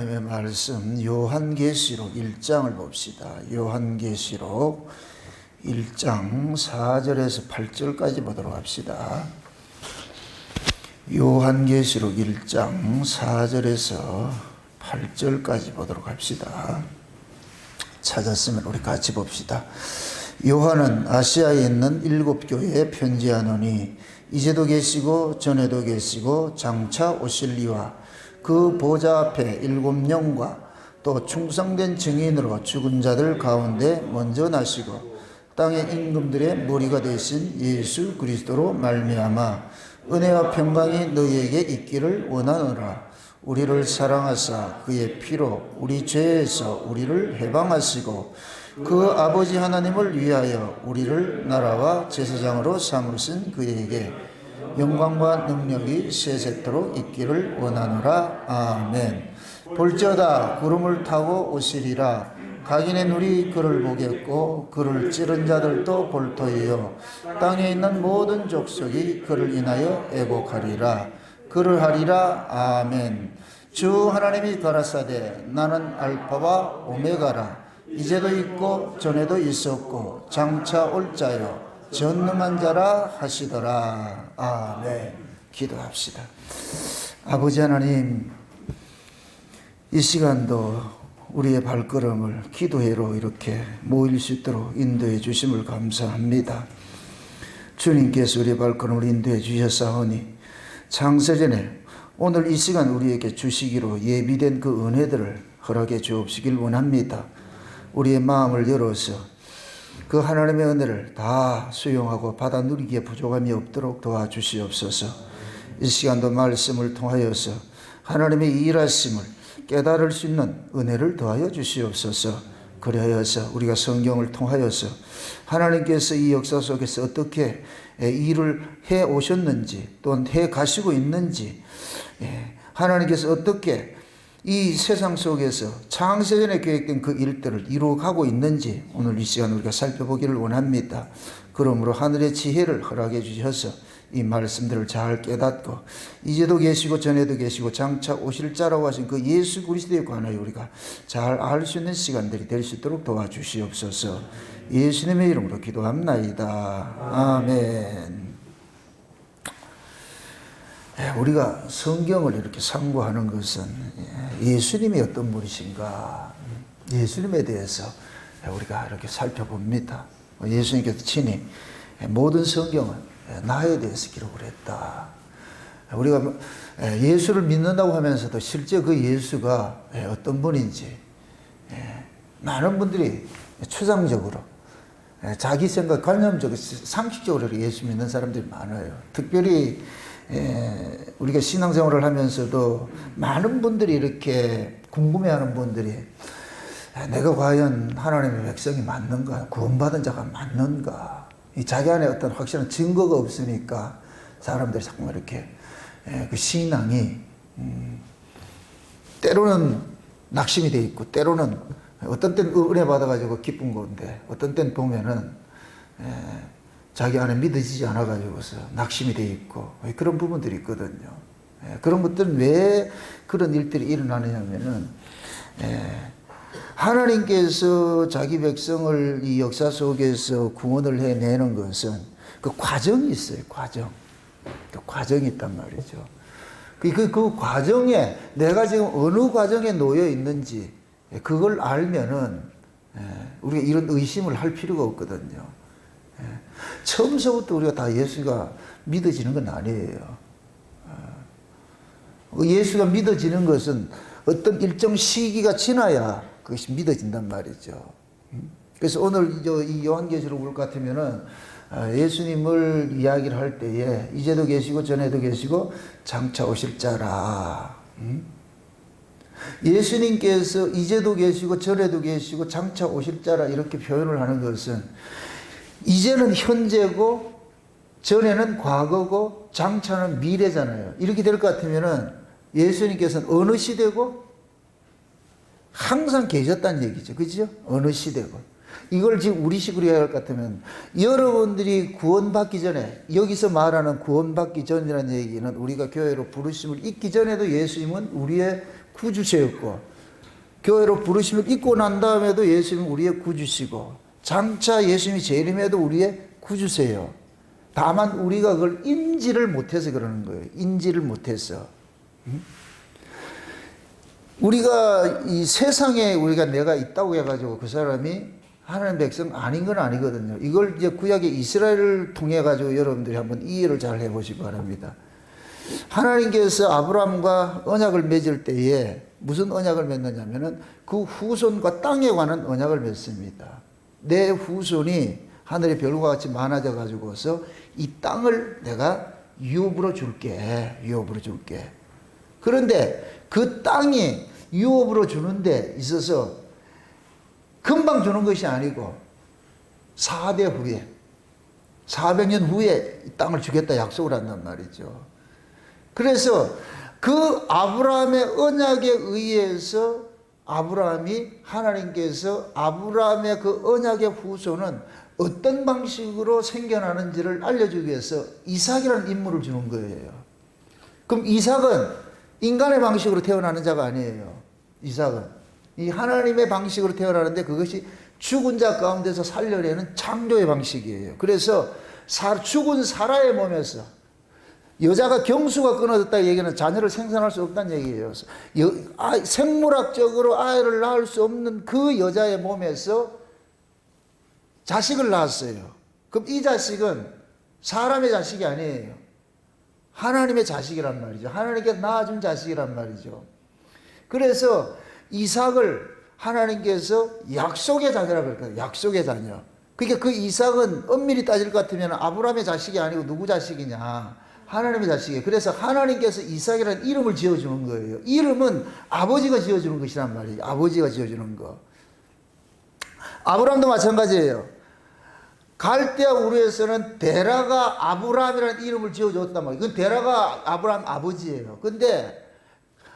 하나님의 말씀 요한계시록 1장을 봅시다. 요한계시록 1장 4절에서 8절까지 보도록 합시다. 요한계시록 1장 4절에서 8절까지 보도록 합시다. 찾았으면 우리 같이 봅시다. 요한은 아시아에 있는 7교회에 편지하노니 이제도 계시고 전에도 계시고 장차 오실 이와 그 보좌 앞에 7영과 또 충성된 증인으로 죽은 자들 가운데 먼저 나시고 땅의 임금들의 머리가 되신 예수 그리스도로 말미암아 은혜와 평강이 너희에게 있기를 원하노라. 우리를 사랑하사 그의 피로 우리 죄에서 우리를 해방하시고 그 아버지 하나님을 위하여 우리를 나라와 제사장으로 삼으신 그에게 영광과 능력이 세세토록 있기를 원하노라. 아멘. 볼지어다 구름을 타고 오시리라. 각인의 눈이 그를 보겠고 그를 찌른 자들도 볼 터이요 땅에 있는 모든 족속이 그를 인하여 애곡하리라. 그를 하리라. 아멘. 주 하나님이 가라사대 나는 알파와 오메가라. 이제도 있고 전에도 있었고 장차 올 자요 전능한 자라 하시더라. 아멘. 기도합시다. 아버지 하나님, 이 시간도 우리의 발걸음을 기도회로 이렇게 모일 수 있도록 인도해 주심을 감사합니다. 주님께서 우리의 발걸음을 인도해 주셨사오니 창세전에 오늘 이 시간 우리에게 주시기로 예비된 그 은혜들을 허락해 주옵시길 원합니다. 우리의 마음을 열어서 그 하나님의 은혜를 다 수용하고 받아 누리기에 부족함이 없도록 도와주시옵소서. 이 시간도 말씀을 통하여서 하나님의 일하심을 깨달을 수 있는 은혜를 더하여 주시옵소서. 그리하여서 우리가 성경을 통하여서 하나님께서 이 역사 속에서 어떻게 일을 해 오셨는지 또는 해 가시고 있는지, 하나님께서 어떻게 이 세상 속에서 창세전에 계획된 그 일들을 이루어가고 있는지 오늘 이 시간 우리가 살펴보기를 원합니다. 그러므로 하늘의 지혜를 허락해 주셔서 이 말씀들을 잘 깨닫고 이제도 계시고 전에도 계시고 장차 오실 자라고 하신 그 예수 그리스도에 관하여 우리가 잘 알 수 있는 시간들이 될 수 있도록 도와주시옵소서. 예수님의 이름으로 기도합나이다. 아멘. 우리가 성경을 이렇게 상고하는 것은 예수님이 어떤 분이신가, 예수님에 대해서 우리가 이렇게 살펴봅니다. 예수님께서 친히 모든 성경은 나에 대해서 기록을 했다. 우리가 예수를 믿는다고 하면서도 실제 그 예수가 어떤 분인지 많은 분들이 추상적으로 자기 생각, 관념적으로, 상식적으로 예수 믿는 사람들이 많아요. 특별히 우리가 신앙생활을 하면서도 많은 분들이 이렇게 궁금해하는 분들이 내가 과연 하나님의 백성이 맞는가, 구원받은 자가 맞는가, 자기 안에 어떤 확실한 증거가 없으니까 사람들이 자꾸 이렇게 그 신앙이 때로는 낙심이 돼 있고 때로는 어떤 때는 은혜 받아가지고 기쁜 건데 어떤 때는 보면은 자기 안에 믿어지지 않아가지고서 낙심이 돼 있고 그런 부분들이 있거든요. 그런 것들은 왜 그런 일들이 일어나느냐면은 하나님께서 자기 백성을 이 역사 속에서 구원을 해내는 것은 그 과정이 있어요. 과정. 그 과정이 있단 말이죠. 그 과정에 내가 지금 어느 과정에 놓여 있는지 그걸 알면은 우리가 이런 의심을 할 필요가 없거든요. 처음서부터 우리가 다 예수가 믿어지는 건 아니에요. 예수가 믿어지는 것은 어떤 일정 시기가 지나야 그것이 믿어진단 말이죠. 그래서 오늘 이 요한계시록 볼 것 같으면은 예수님을 이야기를 할 때에 이제도 계시고 전에도 계시고 장차 오실 자라. 예수님께서 이제도 계시고 전에도 계시고 장차 오실 자라 이렇게 표현을 하는 것은 이제는 현재고 전에는 과거고 장차는 미래잖아요. 이렇게 될 것 같으면은 예수님께서는 어느 시대고 항상 계셨다는 얘기죠. 그죠? 어느 시대고. 이걸 지금 우리식으로 이야기할 것 같으면 여러분들이 구원받기 전에, 여기서 말하는 구원받기 전이라는 얘기는 우리가 교회로 부르심을 잊기 전에도 예수님은 우리의 구주체였고, 교회로 부르심을 입고 난 다음에도 예수님은 우리의 구주시고, 장차 예수님이 재림에도 우리의 구주세요. 다만 우리가 그걸 인지를 못해서 그러는 거예요. 인지를 못해서. 우리가 이 세상에 우리가 내가 있다고 해가지고 그 사람이 하나님 백성 아닌 건 아니거든요. 이걸 이제 구약의 이스라엘을 통해 가지고 여러분들이 한번 이해를 잘 해보시기 바랍니다. 하나님께서 아브라함과 언약을 맺을 때에 무슨 언약을 맺느냐면은 그 후손과 땅에 관한 언약을 맺습니다. 내 후손이 하늘의 별과 같이 많아져 가지고서 이 땅을 내가 유업으로 줄게. 유업으로 줄게. 그런데 그 땅이 유업으로 주는 데 있어서 금방 주는 것이 아니고 4대 후에 400년 후에 이 땅을 주겠다 약속을 한단 말이죠. 그래서 그 아브라함의 언약에 의해서 하나님께서 아브라함의 그 언약의 후손은 어떤 방식으로 생겨나는지를 알려주기 위해서 이삭이라는 인물을 주는 거예요. 그럼 이삭은 인간의 방식으로 태어나는 자가 아니에요. 이삭은 이 하나님의 방식으로 태어나는데 그것이 죽은 자 가운데서 살려내는 창조의 방식이에요. 그래서 죽은 사라의 몸에서 여자가 경수가 끊어졌다 얘기는 자녀를 생산할 수 없다는 얘기예요. 생물학적으로 아이를 낳을 수 없는 그 여자의 몸에서 자식을 낳았어요. 그럼 이 자식은 사람의 자식이 아니에요. 하나님의 자식이란 말이죠. 하나님께 낳아준 자식이란 말이죠. 그래서 이삭을 하나님께서 약속의 자녀라고 그럴까요? 약속의 자녀. 그러니까 그 이삭은 엄밀히 따질 것 같으면 아브라함의 자식이 아니고 누구 자식이냐? 하나님의 자식이에요. 그래서 하나님께서 이삭이라는 이름을 지어주는 거예요. 이름은 아버지가 지어주는 것이란 말이에요. 아버지가 지어주는 거. 아브라함도 마찬가지예요. 갈대아 우르에서는 데라가 아브라함이라는 이름을 지어줬단 말이에요. 그건 데라가 아브라함 아버지예요. 근데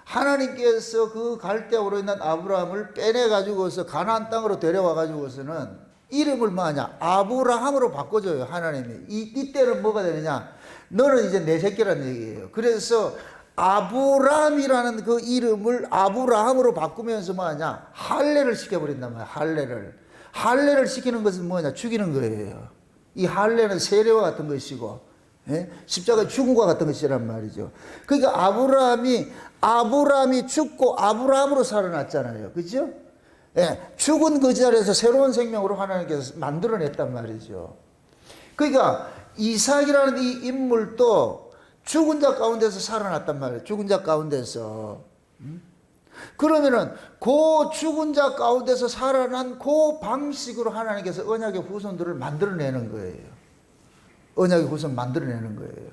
하나님께서 그 갈대아 우르에 있는 아브라함을 빼내가지고서 가나안 땅으로 데려와가지고서는 이름을 뭐하냐? 아브라함으로 바꿔줘요. 하나님이. 이때는 뭐가 되느냐? 너는 이제 내 새끼라는 얘기예요. 그래서 아브람이라는 그 이름을 아브라함으로 바꾸면서 뭐하냐? 할례를 시켜버린단 말이야. 할례를 시키는 것은 뭐냐? 죽이는 거예요. 이 할례는 세례와 같은 것이고, 예? 십자가의 죽음과 같은 것이란 말이죠. 그러니까 아브라함이 죽고 아브라함으로 살아났잖아요. 그죠? 예, 죽은 그 자리에서 새로운 생명으로 하나님께서 만들어냈단 말이죠. 그러니까 이삭이라는 이 인물도 죽은 자 가운데서 살아났단 말이에요. 죽은 자 가운데서. 그러면은 그 죽은 자 가운데서 살아난 그 방식으로 하나님께서 언약의 후손들을 만들어내는 거예요. 언약의 후손 만들어내는 거예요.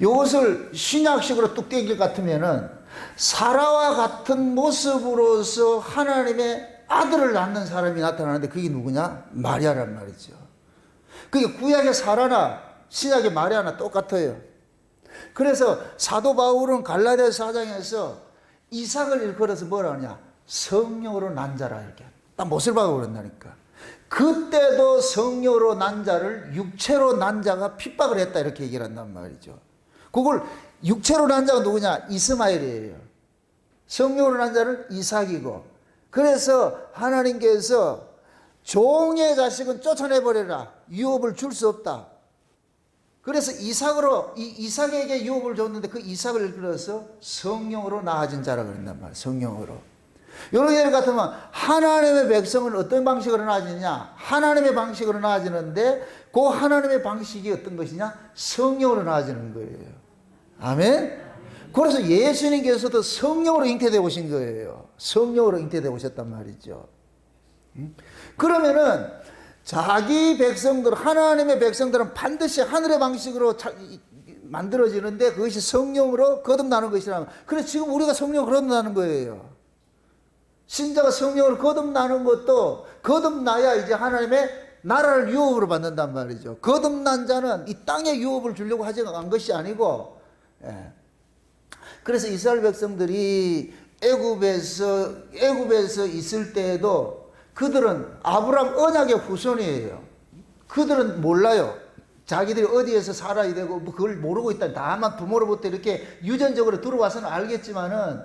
이것을 신약식으로 뚝배기 같으면은 사라와 같은 모습으로서 하나님의 아들을 낳는 사람이 나타나는데 그게 누구냐? 마리아란 말이죠. 그게 구약의 사라나 신약의 마리아나 똑같아요. 그래서 사도 바울은 갈라디아서 4장에서 이삭을 일컬어서 뭐라 하냐? 성령으로 난 자라 이렇게 딱 못을 박아 그런다니까. 그때도 성령으로 난 자를 육체로 난 자가 핍박을 했다 이렇게 얘기를 한단 말이죠. 그걸 육체로 난 자가 누구냐? 이스마엘이에요. 성령으로 난 자는 이삭이고, 그래서 하나님께서 종의 자식은 쫓아내버려라. 유업을 줄 수 없다. 그래서 이삭에게 유업을 줬는데 그 이삭을 일컬어서 성령으로 낳아진 자라 그런단 말이에요. 성령으로. 이런 예를 같으면 하나님의 백성은 어떤 방식으로 낳아지냐? 하나님의 방식으로 낳아지는데 그 하나님의 방식이 어떤 것이냐? 성령으로 낳아지는 거예요. 아멘? 그래서 예수님께서도 성령으로 잉태되어 오신 거예요. 성령으로 잉태되어 오셨단 말이죠. 그러면은 자기 백성들, 하나님의 백성들은 반드시 하늘의 방식으로 만들어지는데 그것이 성령으로 거듭나는 것이라면, 그래서 지금 우리가 성령으로 거듭나는 거예요. 신자가 성령으로 거듭나는 것도 거듭나야 이제 하나님의 나라를 유업으로 받는단 말이죠. 거듭난 자는 이 땅에 유업을 주려고 하지 않은 것이 아니고, 예. 그래서 이스라엘 백성들이 애굽에서 있을 때에도 그들은 아브라함 언약의 후손이에요. 그들은 몰라요. 자기들이 어디에서 살아야 되고 뭐 그걸 모르고 있다. 다만 부모로부터 이렇게 유전적으로 들어와서는 알겠지만은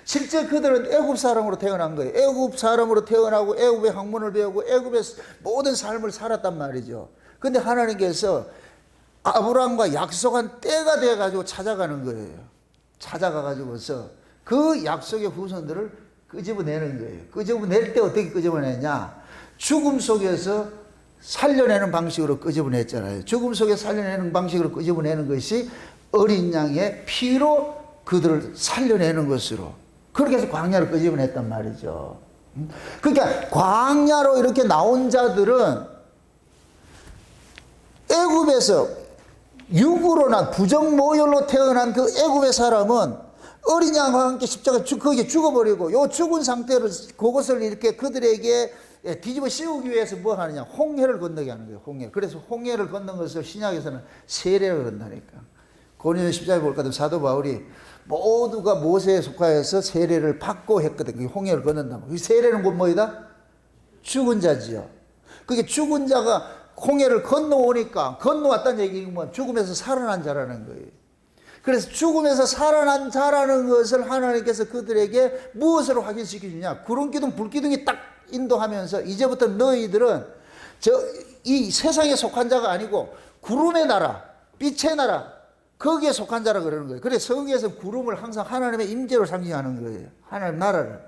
실제 그들은 애굽 사람으로 태어난 거예요. 애굽 사람으로 태어나고 애굽의 학문을 배우고 애굽의 모든 삶을 살았단 말이죠. 근데 하나님께서 아브라함과 약속한 때가 돼가지고 찾아가는 거예요. 찾아가가지고서 그 약속의 후손들을 끄집어내는 거예요. 끄집어낼 때 어떻게 끄집어내냐? 죽음 속에서 살려내는 방식으로 끄집어냈잖아요. 죽음 속에 살려내는 방식으로 끄집어내는 것이 어린 양의 피로 그들을 살려내는 것으로, 그렇게 해서 광야로 끄집어냈단 말이죠. 그러니까 광야로 이렇게 나온 자들은 애굽에서 육으로 난 부정모혈로 태어난 그 애굽의 사람은 어린 양과 함께 십자가 거기에 죽어버리고, 요 죽은 상태로 그것을 이렇게 그들에게 뒤집어 씌우기 위해서 뭐 하느냐? 홍해를 건너게 하는 거예요. 홍해. 그래서 홍해를 건넌 것을 신약에서는 세례를 건다니까. 고린도 10장에 볼까 하면 사도 바울이 모두가 모세에 속하여서 세례를 받고 했거든. 홍해를 건넌다고. 이 세례는 곧 뭐이다? 죽은 자지요. 그게 죽은 자가 홍해를 건너오니까, 건너왔다는 얘기는 뭐 죽음에서 살아난 자라는 거예요. 그래서 죽음에서 살아난 자라는 것을 하나님께서 그들에게 무엇으로 확인시키느냐? 구름기둥, 불기둥이 딱 인도하면서 이제부터 너희들은 이 세상에 속한 자가 아니고 구름의 나라, 빛의 나라, 거기에 속한 자라 그러는 거예요. 그래서 성경에서 구름을 항상 하나님의 임재로 상징하는 거예요. 하나님 나라를.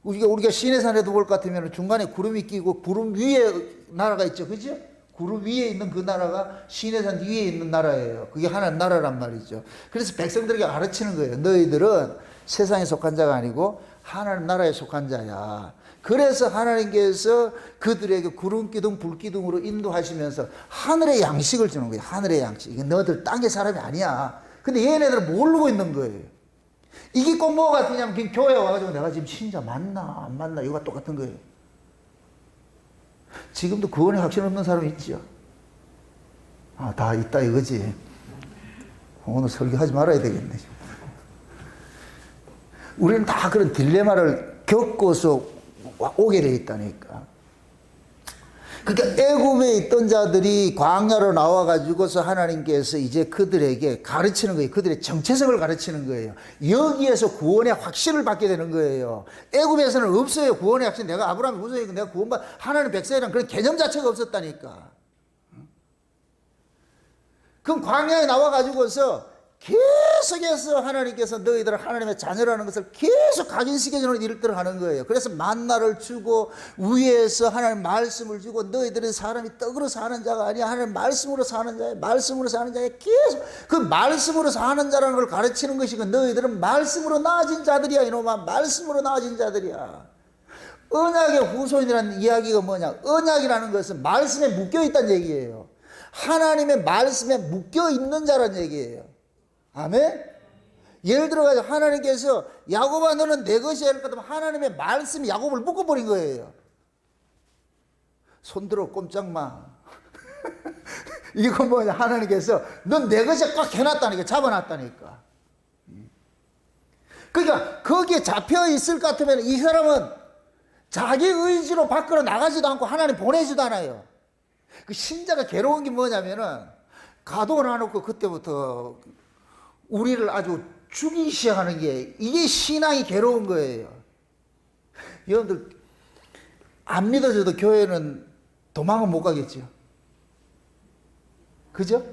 우리가 시내산에도 볼 것 같으면 중간에 구름이 끼고 구름 위에 나라가 있죠. 그죠? 구름 위에 있는 그 나라가 시내산 위에 있는 나라예요. 그게 하나님 나라란 말이죠. 그래서 백성들에게 가르치는 거예요. 너희들은 세상에 속한 자가 아니고 하나님 나라에 속한 자야. 그래서 하나님께서 그들에게 구름기둥, 불기둥으로 인도하시면서 하늘의 양식을 주는 거예요. 하늘의 양식. 이게 너희들 땅의 사람이 아니야. 근데 얘네들은 모르고 있는 거예요. 이게 꼭 뭐 같으냐면 그냥 교회에 와가지고 내가 지금 신자 맞나 안 맞나 이거가 똑같은 거예요. 지금도 구원에 확신 없는 사람이 있죠. 아, 다 있다 이거지. 오늘 설교하지 말아야 되겠네. 우리는 다 그런 딜레마를 겪어서 오게 돼 있다니까. 그러니까 애굽에 있던 자들이 광야로 나와가지고서 하나님께서 이제 그들에게 가르치는 거예요. 그들의 정체성을 가르치는 거예요. 여기에서 구원의 확신을 받게 되는 거예요. 애굽에서는 없어요. 구원의 확신. 내가 아브라함의 후손이고 내가 구원받 하나님 백성이라는 그런 개념 자체가 없었다니까. 그럼 광야에 나와가지고서 계속해서 하나님께서 너희들을 하나님의 자녀라는 것을 계속 각인시켜주는 일들을 하는 거예요. 그래서 만나를 주고 위에서 하나님 말씀을 주고 너희들은 사람이 떡으로 사는 자가 아니야. 하나님 말씀으로 사는 자야. 말씀으로 사는 자야. 계속 그 말씀으로 사는 자라는 걸 가르치는 것이고 너희들은 말씀으로 나아진 자들이야. 이놈아 말씀으로 나아진 자들이야. 언약의 후손이라는 이야기가 뭐냐? 언약이라는 것은 말씀에 묶여있다는 얘기예요. 하나님의 말씀에 묶여있는 자라는 얘기예요. 아멘? 예를 들어가지고 하나님께서 야곱아 너는 내 것이야 이럴 것 같으면 하나님의 말씀이 야곱을 묶어버린 거예요. 손들어 꼼짝마. 이건 뭐냐? 하나님께서 넌 내 것이야 꽉 해놨다니까. 잡아놨다니까. 그러니까 거기에 잡혀 있을 것 같으면 이 사람은 자기 의지로 밖으로 나가지도 않고 하나님 보내지도 않아요. 그 신자가 괴로운 게 뭐냐면은 가독을 놔놓고 그때부터 우리를 아주 죽이기 시작하는 게 이게 신앙이 괴로운 거예요. 여러분들 안 믿어져도 교회는 도망은 못 가겠죠. 그죠?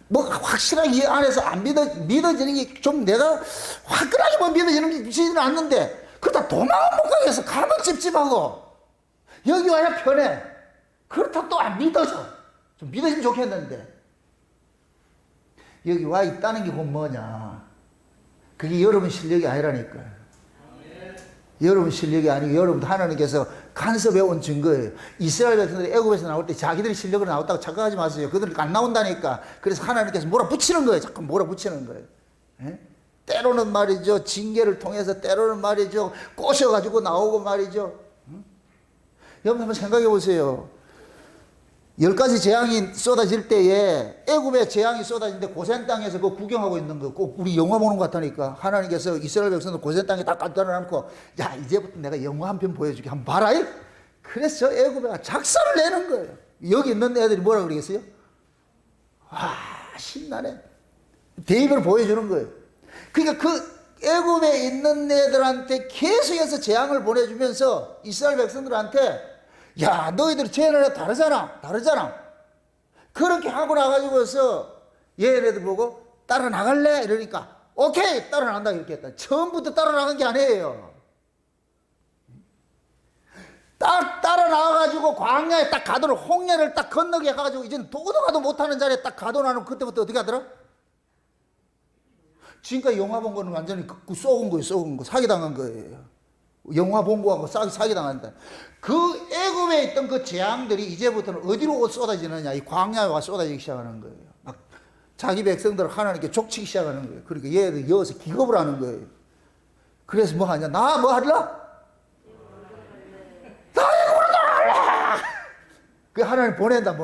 뭐 확실하게 이 안에서 안 믿어지는 게 좀 내가 화끈하게 뭐 믿어지는 게 믿지는 않는데 그렇다 도망은 못 가겠어. 가면 찝찝하고 여기 와야 편해. 그렇다 또 안 믿어져. 좀 믿어지면 좋겠는데 여기 와 있다는 게 곧 뭐냐? 그게 여러분 실력이 아니라니까요. 여러분 실력이 아니고 여러분도 하나님께서 간섭해 온 증거예요. 이스라엘 백성들이 애굽에서 나올 때 자기들이 실력으로 나왔다고 착각하지 마세요. 그들은 안 나온다니까. 그래서 하나님께서 몰아붙이는 거예요. 자꾸 몰아붙이는 거예요. 예? 때로는 말이죠. 징계를 통해서 때로는 말이죠. 꼬셔가지고 나오고 말이죠. 여러분 한번 생각해 보세요. 10가지 재앙이 쏟아질 때에 애굽에 재앙이 쏟아지는데 고센 땅에서 그 구경하고 있는 거 꼭 우리 영화 보는 것 같다니까. 하나님께서 이스라엘 백성들 고센 땅에 딱 갖다 놓고 야 이제부터 내가 영화 한 편 보여줄게 한번 봐라. 그래서 애굽에 작사를 내는 거예요. 여기 있는 애들이 뭐라 그러겠어요? 와, 신나네. 대입을 보여주는 거예요. 그러니까 그 애굽에 있는 애들한테 계속해서 재앙을 보내주면서 이스라엘 백성들한테 야, 너희들 쟤네랑 다르잖아. 그렇게 하고 나가지고서 얘네들 보고 따라 나갈래? 이러니까 오케이, 따라 나간다 이렇게 했다. 처음부터 따라 나간 게 아니에요. 딱 따라 나와가지고 광야에 딱 가도록 홍해를 딱 건너게 해가지고 이제는 도도 가도 못하는 자리에 딱 가둬놔놓으면 그때부터 어떻게 하더라? 지금까지 영화 본 거는 완전히 쏘은 거예요. 사기당한 거예요. 영화 본 거하고 사기당한다. 그 애굽에 있던 그 재앙들이 이제부터는 어디로 쏟아지느냐? 이 광야에 와 쏟아지기 시작하는 거예요. 막 자기 백성들을 하나님께 족치기 시작하는 거예요. 그러니까 얘들 여기서 기겁을 하는 거예요. 그래서 뭐 하냐? 나 뭐 하려? 나 애굽으로 돌아갈래! 그 하나님 보낸다.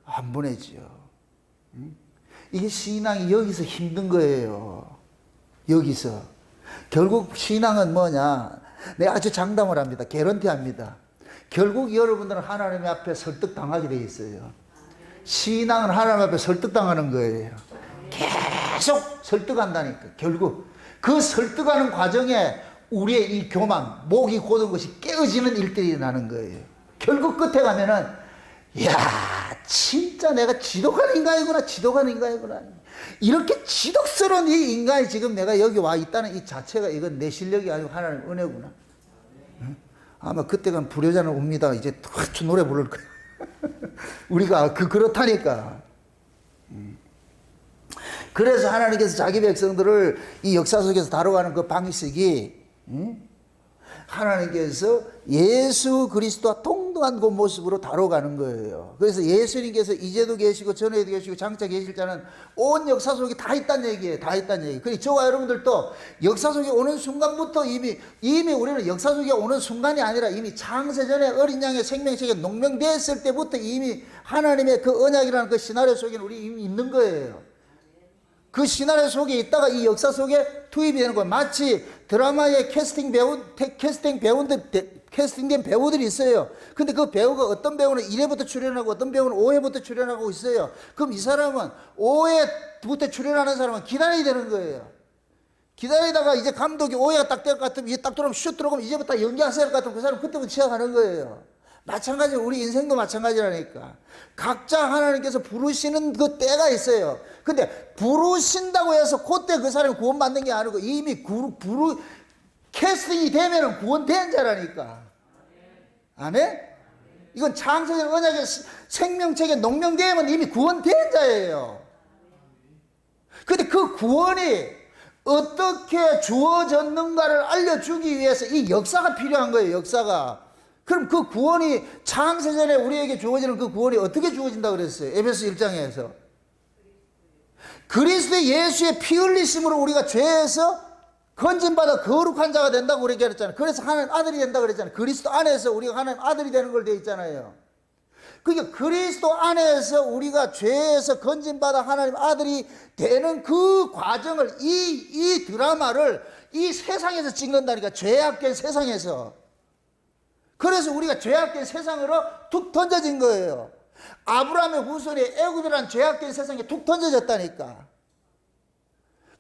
안 보내지요. 이게 신앙이 여기서 힘든 거예요. 여기서. 결국 신앙은 뭐냐? 내가 아주 장담을 합니다. 개런티 합니다. 결국 여러분들은 하나님 앞에 설득당하게 돼 있어요. 신앙은 하나님 앞에 설득당하는 거예요. 계속 설득한다니까. 결국 그 설득하는 과정에 우리의 이 교만, 목이 고든 것이 깨어지는 일들이 일어나는 거예요. 결국 끝에 가면은 이야, 진짜 내가 지독한 인간이구나. 이렇게 지독스러운 이 인간이 지금 내가 여기 와 있다는 이 자체가 이건 내 실력이 아니고 하나님의 은혜구나. 응? 아마 그때가 불효자는 옵니다. 이제 툭 노래 부를 거야. 우리가 그렇다니까. 그래서 하나님께서 자기 백성들을 이 역사 속에서 다뤄가는 그 방식이 하나님께서 예수 그리스도와 동등한 그 모습으로 다뤄가는 거예요. 그래서 예수님께서 이제도 계시고 전에도 계시고 장차 계실 자는 온 역사 속에 다 있다는 얘기예요. 그러니 저와 여러분들도 역사 속에 오는 순간부터 이미 우리는 역사 속에 오는 순간이 아니라 이미 창세전에 어린 양의 생명책에 농명되었을 때부터 이미 하나님의 그 언약이라는 그 시나리오 속에는 우리 이미 있는 거예요. 그 시나리오 속에 있다가 이 역사 속에 투입이 되는 거예요. 마치 드라마에 캐스팅된 배우들이 있어요. 근데 그 배우가 어떤 배우는 1회부터 출연하고 어떤 배우는 5회부터 출연하고 있어요. 그럼 이 사람은 5회부터 출연하는 사람은 기다려야 되는 거예요. 기다리다가 이제 감독이 5회가 딱 될 것 같으면 이제 딱 들어오면 슛 들어오면 이제부터 연기하셔야 할 것 같으면 그 사람 그때부터 시작하는 거예요. 마찬가지로 우리 인생도 마찬가지라니까. 각자 하나님께서 부르시는 그 때가 있어요. 근데 부르신다고 해서 그때 그 사람이 구원받는 게 아니고 이미 캐스팅이 되면 구원된 자라니까. 아멘? 이건 창세전 언약의 생명책에 농명되면 이미 구원된 자예요. 근데 그 구원이 어떻게 주어졌는가를 알려주기 위해서 이 역사가 필요한 거예요. 역사가. 그럼 그 구원이 창세전에 우리에게 주어지는 그 구원이 어떻게 주어진다고 그랬어요? 에베소 1장에서 그리스도 예수의 피 흘리심으로 우리가 죄에서 건진받아 거룩한 자가 된다고 그렇게 그랬잖아요. 그래서 하나님 아들이 된다고 그랬잖아요. 그리스도 안에서 우리가 하나님 아들이 되는 걸 되어 있잖아요. 그러니까 그리스도 안에서 우리가 죄에서 건진받아 하나님 아들이 되는 그 과정을 이 드라마를 이 세상에서 찍는다니까. 죄악된 세상에서. 그래서 우리가 죄악된 세상으로 툭 던져진 거예요. 아브라함의 후손이 애굽이라는 죄악된 세상에 툭 던져졌다니까.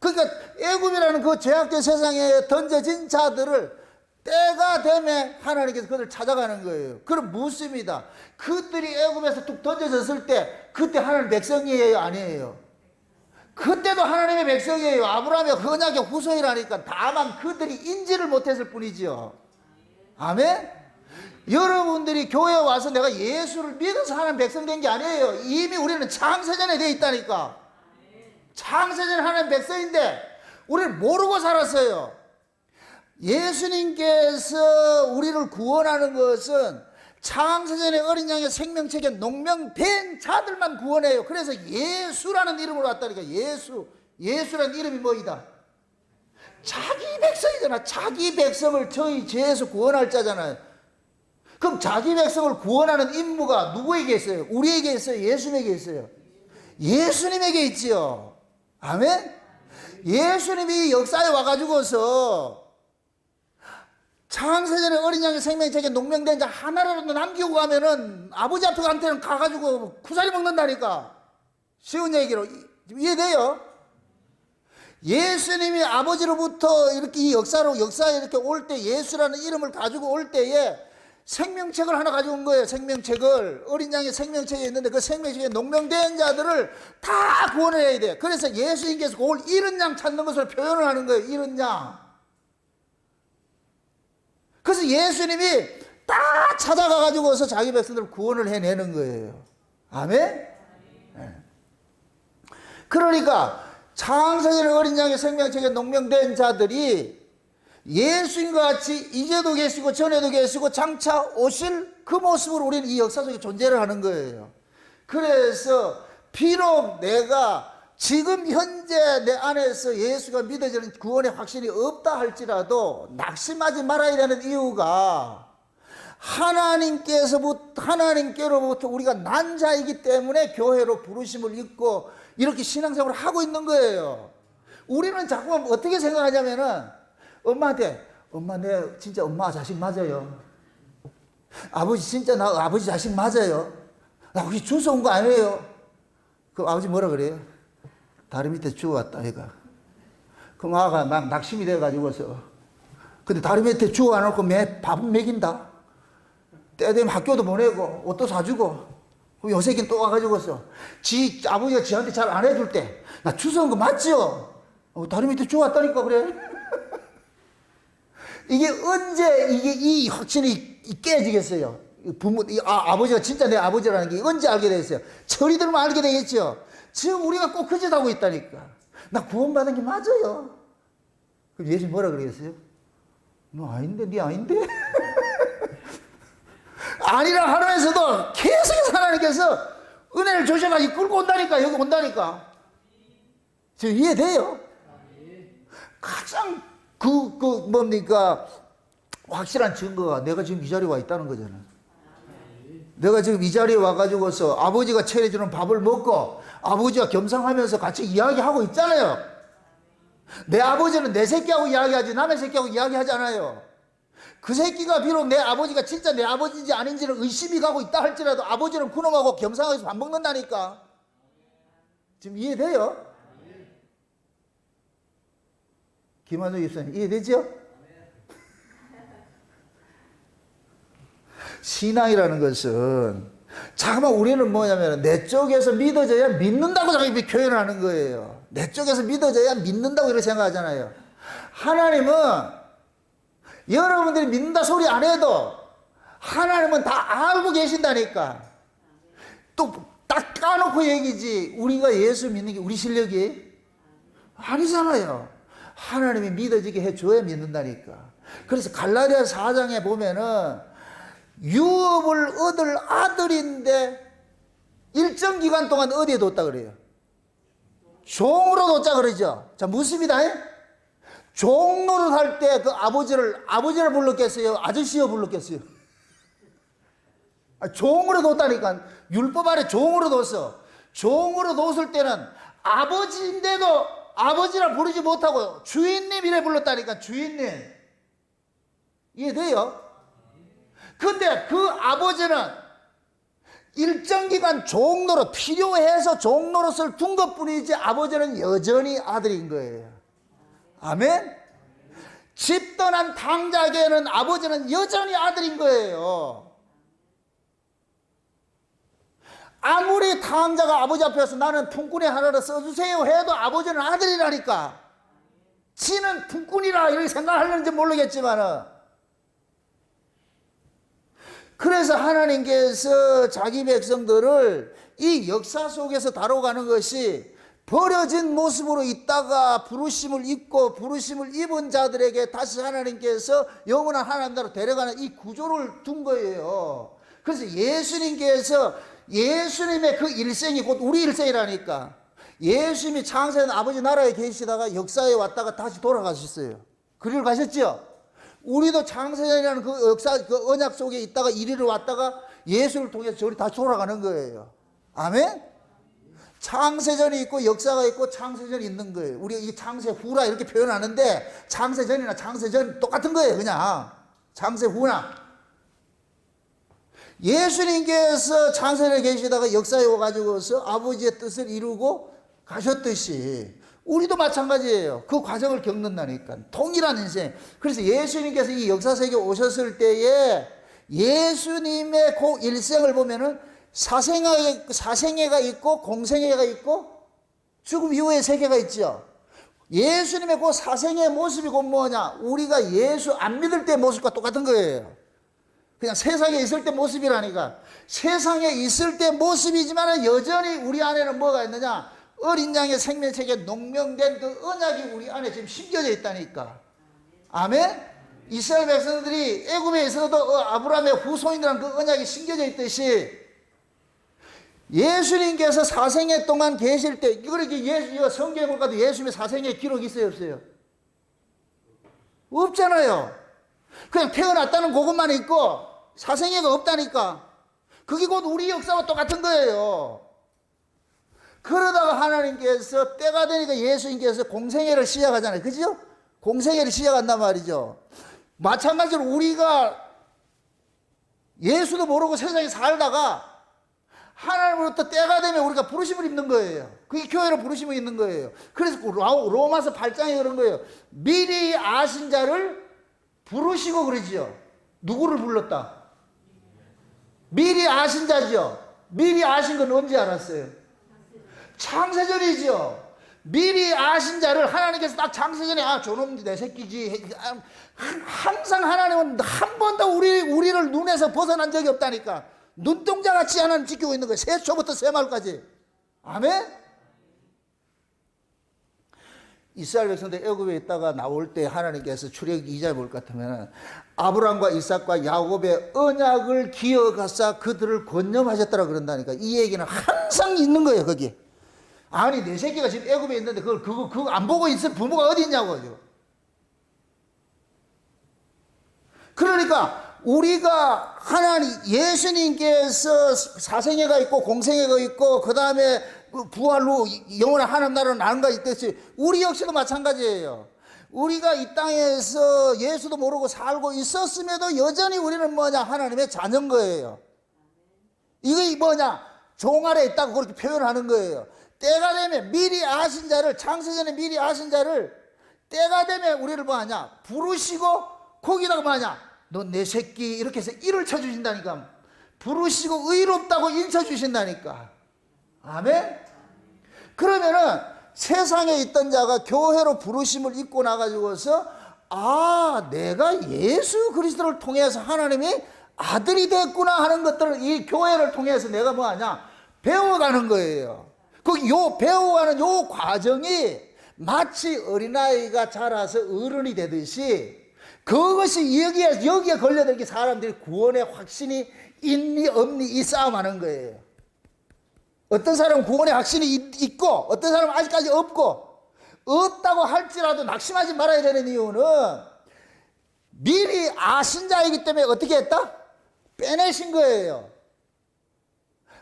그러니까 애굽이라는 그 죄악된 세상에 던져진 자들을 때가 되면 하나님께서 그들을 찾아가는 거예요. 그럼 묻습니다. 그들이 애굽에서 툭 던져졌을 때 그때 하나님 백성이에요? 아니에요? 그때도 하나님의 백성이에요. 아브라함의 언약의 후손이라니까. 다만 그들이 인지를 못했을 뿐이지요. 아멘? 여러분들이 교회에 와서 내가 예수를 믿어서 하나님 백성 된 게 아니에요. 이미 우리는 창세전에 되어 있다니까. 창세전에 하나님 백성인데 우리를 모르고 살았어요. 예수님께서 우리를 구원하는 것은 창세전에 어린 양의 생명책에 농명된 자들만 구원해요. 그래서 예수라는 이름으로 왔다니까. 예수라는 이름이 뭐이다? 자기 백성이잖아. 자기 백성을 저희 죄에서 구원할 자잖아요. 그럼 자기 백성을 구원하는 임무가 누구에게 있어요? 우리에게 있어요? 예수님에게 있어요? 예수님에게 있지요. 아멘? 예수님이 역사에 와가지고서 창세전에 어린 양의 생명책에 농명된 자 하나라도 남기고 가면은 아버지 앞에한테는 가가지고 쿠사리 먹는다니까. 쉬운 얘기로 이해돼요? 예수님이 아버지로부터 이렇게 이 역사에 이렇게 올 때, 예수라는 이름을 가지고 올 때에 생명책을 하나 가지고 온 거예요. 생명책을. 어린 양의 생명책이 있는데 그 생명책에 농명된 자들을 다 구원을 해야 돼. 그래서 예수님께서 올 잃은 양 찾는 것을 표현을 하는 거예요. 잃은 양. 그래서 예수님이 다 찾아가가지고서 자기 백성들을 구원을 해내는 거예요. 아멘? 네. 그러니까 창세전에 어린 양의 생명책에 농명된 자들이 예수님과 같이 이제도 계시고 전에도 계시고 장차 오실 그 모습으로 우리는 이 역사 속에 존재를 하는 거예요. 그래서 비록 내가 지금 현재 내 안에서 예수가 믿어지는 구원의 확신이 없다 할지라도 낙심하지 말아야 되는 이유가 하나님께로부터 우리가 난 자이기 때문에 교회로 부르심을 입고 이렇게 신앙생활을 하고 있는 거예요. 우리는 자꾸 어떻게 생각하냐면은 엄마한테 엄마 내 진짜 엄마 자식 맞아요. 아버지 진짜 나 아버지 자식 맞아요. 나 혹시 주워온 거 아니에요? 그 아버지 뭐라 그래요? 다리 밑에 주워왔다 얘가. 그럼 아가 막 낙심이 돼가지고서 근데 다리 밑에 주워와놓고 밥은 먹인다. 때 되면 학교도 보내고 옷도 사주고 그럼 요새긴 또 와가지고서 아버지가 지한테 잘 안 해줄 때 나 주워온 거 맞죠? 다리 밑에 주워왔다니까 그래. 이게 언제 이 확신이 깨지겠어요? 아버지가 진짜 내 아버지라는 게 언제 알게 됐어요? 철이 들면 알게 되겠죠? 지금 우리가 꼭 그 짓 하고 있다니까. 나 구원받은 게 맞아요. 그럼 예수님 뭐라 그러겠어요? 너 아닌데, 네 아닌데? 아니라 하면서도 계속해서 하나님께서 은혜를 주셔가지고 끌고 온다니까, 여기 온다니까. 지금 이해돼요? 가장 뭡니까? 확실한 증거가 내가 지금 이 자리에 와 있다는 거잖아. 내가 지금 이 자리에 와가지고서 아버지가 차려주는 밥을 먹고 아버지와 겸상하면서 같이 이야기하고 있잖아요. 내 아버지는 내 새끼하고 이야기하지 남의 새끼하고 이야기하지 않아요. 그 새끼가 비록 내 아버지가 진짜 내 아버지인지 아닌지는 의심이 가고 있다 할지라도 아버지는 그놈하고 겸상해서 밥 먹는다니까. 지금 이해돼요? 김한우 집사님 이해되죠? 신앙이라는 것은 잠깐만 우리는 뭐냐면 내 쪽에서 믿어져야 믿는다고 자기 표현하는 거예요. 내 쪽에서 믿어져야 믿는다고 이렇게 생각하잖아요. 하나님은 여러분들이 믿는다 소리 안 해도 하나님은 다 알고 계신다니까. 또 딱 까놓고 얘기지 우리가 예수 믿는 게 우리 실력이 아니잖아요. 하나님이 믿어지게 해줘야 믿는다니까. 그래서 갈라디아 4장에 보면은 유업을 얻을 아들인데 일정 기간 동안 어디에 뒀다 그래요? 종으로 뒀자 그러죠. 자, 묻습니다. 종 노릇할 때 그 아버지를 불렀겠어요? 아저씨여 불렀겠어요? 종으로 뒀다니까. 율법 아래 종으로 뒀어. 종으로 뒀을 때는 아버지인데도 아버지라 부르지 못하고 주인님 이래 불렀다니까. 주인님. 이해돼요? 근데 그 아버지는 일정 기간 종노릇 필요해서 종노릇을 둔 것뿐이지 아버지는 여전히 아들인 거예요. 아멘? 집 떠난 탕자에게는 아버지는 여전히 아들인 거예요. 아무리 탕자가 아버지 앞에서 나는 품꾼의 하나를 써주세요 해도 아버지는 아들이라니까. 지는 품꾼이라 이렇게 생각하려는지 모르겠지만은 그래서 하나님께서 자기 백성들을 이 역사 속에서 다뤄가는 것이 버려진 모습으로 있다가 부르심을 입고 부르심을 입은 자들에게 다시 하나님께서 영원한 하나님 나라로 데려가는 이 구조를 둔 거예요. 그래서 예수님께서 예수님의 그 일생이 곧 우리 일생이라니까. 예수님이 창세된 아버지 나라에 계시다가 역사에 왔다가 다시 돌아가셨어요. 그리로 가셨죠? 우리도 창세전이라는 그 역사, 그 언약 속에 있다가 이리로 왔다가 예수를 통해서 저리 다시 돌아가는 거예요. 아멘? 창세전이 있고 역사가 있고 창세전이 있는 거예요. 우리가 이 창세 후라 이렇게 표현하는데 창세전이나 창세전 똑같은 거예요, 그냥. 창세 후나. 예수님께서 창세에 계시다가 역사에 와가지고서 아버지의 뜻을 이루고 가셨듯이 우리도 마찬가지예요. 그 과정을 겪는다니까. 동일한 인생. 그래서 예수님께서 이 역사 세계에 오셨을 때에 예수님의 그 일생을 보면은 사생애가 있고 공생애가 있고 죽음 이후의 세계가 있죠. 예수님의 그 사생애의 모습이 곧 뭐냐? 우리가 예수 안 믿을 때 모습과 똑같은 거예요. 그냥 세상에 있을 때 모습이라니까. 세상에 있을 때 모습이지만 여전히 우리 안에는 뭐가 있느냐? 어린 양의 생명책에 농명된 그 언약이 우리 안에 지금 심겨져 있다니까. 아멘? 이스라엘 백성들이 애굽에 있어도 아브라함의 후손이라는 그 언약이 심겨져 있듯이 예수님께서 사생애 동안 계실 때, 이거 성경에 볼까도 예수님의 사생애 기록이 있어요, 없어요? 없잖아요. 그냥 태어났다는 그것만 있고 사생애가 없다니까. 그게 곧 우리 역사와 똑같은 거예요. 그러다가 하나님께서 때가 되니까 예수님께서 공생애를 시작하잖아요. 그죠? 공생애를 시작한단 말이죠. 마찬가지로 우리가 예수도 모르고 세상에 살다가 하나님으로부터 때가 되면 우리가 부르심을 입는 거예요. 그게 교회로 부르심을 입는 거예요. 그래서 로마서 8장에 그런 거예요. 미리 아신 자를 부르시고 그러지요. 누구를 불렀다? 미리 아신 자죠. 미리 아신 건 언제 알았어요? 창세전이죠. 미리 아신 자를 하나님께서 딱 창세전에 저놈 내 새끼지. 항상 하나님은 한 번도 우리를 눈에서 벗어난 적이 없다니까. 눈동자같이 하나님 지키고 있는 거예요. 새초부터 새말까지. 아멘? 이스라엘 백성들 애굽에 있다가 나올 때 하나님께서 출애굽기 2장에 볼 것 같으면 아브라함과 이삭과 야곱의 언약을 기억하사 그들을 권념하셨다라 그런다니까. 이 얘기는 항상 있는 거예요, 거기. 아니, 내 새끼가 지금 애굽에 있는데 그거 안 보고 있을 부모가 어디 있냐고요. 그러니까 우리가 예수님께서 사생애가 있고 공생애가 있고 그 다음에 부활로 영원한 하나님 나라를 나는 가 있듯이 우리 역시도 마찬가지예요. 우리가 이 땅에서 예수도 모르고 살고 있었음에도 여전히 우리는 뭐냐? 하나님의 자녀인 거예요. 이게 뭐냐? 종 아래 있다고 그렇게 표현하는 거예요. 때가 되면 미리 아신 자를, 창세전에 미리 아신 자를 때가 되면 우리를 뭐하냐? 부르시고 거기다가 뭐하냐? 너 내 새끼 이렇게 해서 일을 쳐주신다니까. 부르시고 의롭다고 인쳐주신다니까. 아멘? 그러면은 세상에 있던 자가 교회로 부르심을 입고 나가지고서 내가 예수 그리스도를 통해서 하나님이 아들이 됐구나 하는 것들을 이 교회를 통해서 내가 뭐하냐? 배워가는 거예요. 배워가는 요 과정이 마치 어린아이가 자라서 어른이 되듯이 그것이 여기에 걸려들기 사람들이 구원의 확신이 있니 없니 이 싸움하는 거예요. 어떤 사람은 구원의 확신이 있고 어떤 사람은 아직까지 없다고 할지라도 낙심하지 말아야 되는 이유는 미리 아신 자이기 때문에 어떻게 했다? 빼내신 거예요.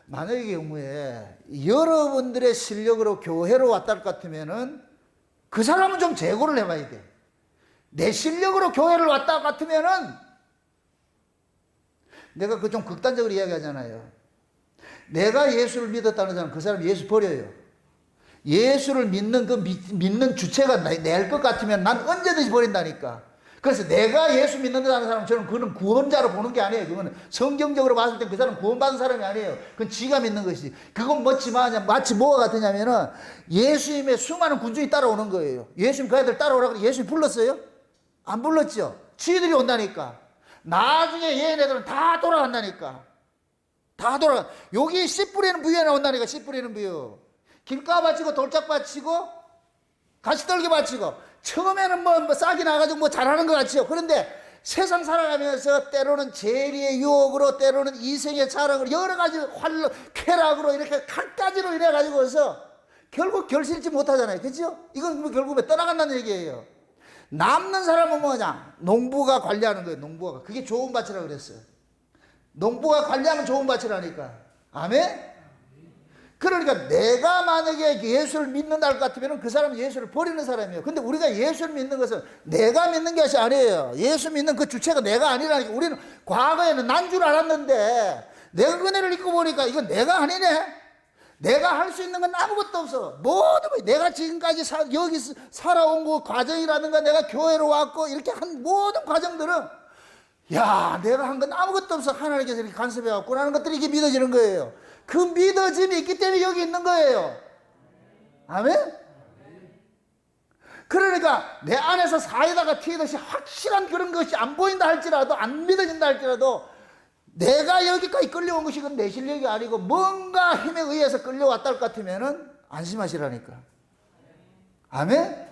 만약의 경우에 여러분들의 실력으로 교회로 왔다 할 것 같으면은 그 사람은 좀 재고를 해봐야 돼. 내 실력으로 교회를 왔다 같으면은 내가 그 좀 극단적으로 이야기하잖아요. 내가 예수를 믿었다는 사람 그 사람 예수 버려요. 예수를 믿는 믿는 주체가 낼 것 같으면 난 언제든지 버린다니까. 그래서 내가 예수 믿는다는 사람 저는 그는 구원자로 보는 게 아니에요. 그거는 성경적으로 봤을 때 그 사람은 구원받은 사람이 아니에요. 그건 지가 믿는 것이지. 그건 마치 뭐가 같으냐면은 예수님의 수많은 군중이 따라오는 거예요. 예수님 그 애들 따라오라고 예수님 불렀어요? 안 불렀죠. 지들이 온다니까. 나중에 얘네들은 다 돌아간다니까. 다 돌아가. 여기 씨 뿌리는 부위에 나온다니까. 씨 뿌리는 부위. 길가 바치고 돌짝 바치고 가시떨기 바치고 처음에는 뭐 싹이 나가지고 잘하는 것 같지요. 그런데 세상 살아가면서 때로는 재리의 유혹으로 때로는 이생의 자랑으로 여러 가지 쾌락으로 이렇게 갖가지로 이래가지고서 결국 결실치 못하잖아요. 그죠? 이건 뭐 결국에 떠나간다는 얘기예요. 남는 사람은 뭐냐? 농부가 관리하는 거예요. 농부가. 그게 좋은 밭이라고 그랬어요. 농부가 관리하면 좋은 밭이라니까. 아멘? 그러니까 내가 만약에 예수를 믿는다 할 것 같으면 그 사람은 예수를 버리는 사람이에요. 근데 우리가 예수를 믿는 것은 내가 믿는 것이 아니에요. 예수 믿는 그 주체가 내가 아니라니까. 우리는 과거에는 난 줄 알았는데 내가 은혜를 입고 보니까 이건 내가 아니네. 내가 할 수 있는 건 아무것도 없어. 모든 거 내가 지금까지 여기 살아온 그 과정이라든가 내가 교회로 왔고 이렇게 한 모든 과정들은 야, 내가 한 건 아무것도 없어. 하나님께서 이렇게 간섭해 갖고 하는 것들이 이게 믿어지는 거예요. 그 믿어짐이 있기 때문에 여기 있는 거예요. 아멘? 그러니까 내 안에서 사이다가 튀듯이 확실한 그런 것이 안 보인다 할지라도, 안 믿어진다 할지라도 내가 여기까지 끌려온 것이 내 실력이 아니고 뭔가 힘에 의해서 끌려왔다 할 것 같으면 안심하시라니까. 아멘?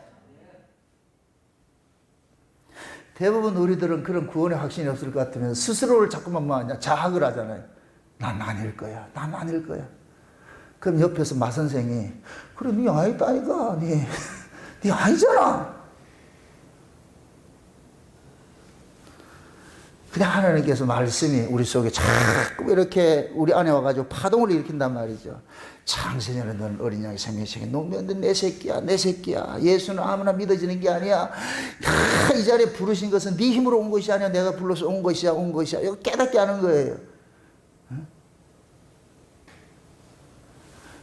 대부분 우리들은 그런 구원의 확신이 없을 것 같으면 스스로를 자꾸만 뭐하냐, 자학을 하잖아요. 난 아닐 거야. 난 아닐 거야. 그럼 옆에서 마선생이 그래 니 아니다 아이가. 니 아니잖아. 그냥 하나님께서 말씀이 우리 속에 자꾸 이렇게 우리 안에 와가지고 파동을 일으킨단 말이죠. 창세전에 너는 어린 양의 생명식에 농면된 내 새끼야, 내 새끼야. 예수는 아무나 믿어지는 게 아니야. 야, 이 자리에 부르신 것은 네 힘으로 온 것이 아니야. 내가 불러서 온 것이야, 온 것이야. 이거 깨닫게 하는 거예요.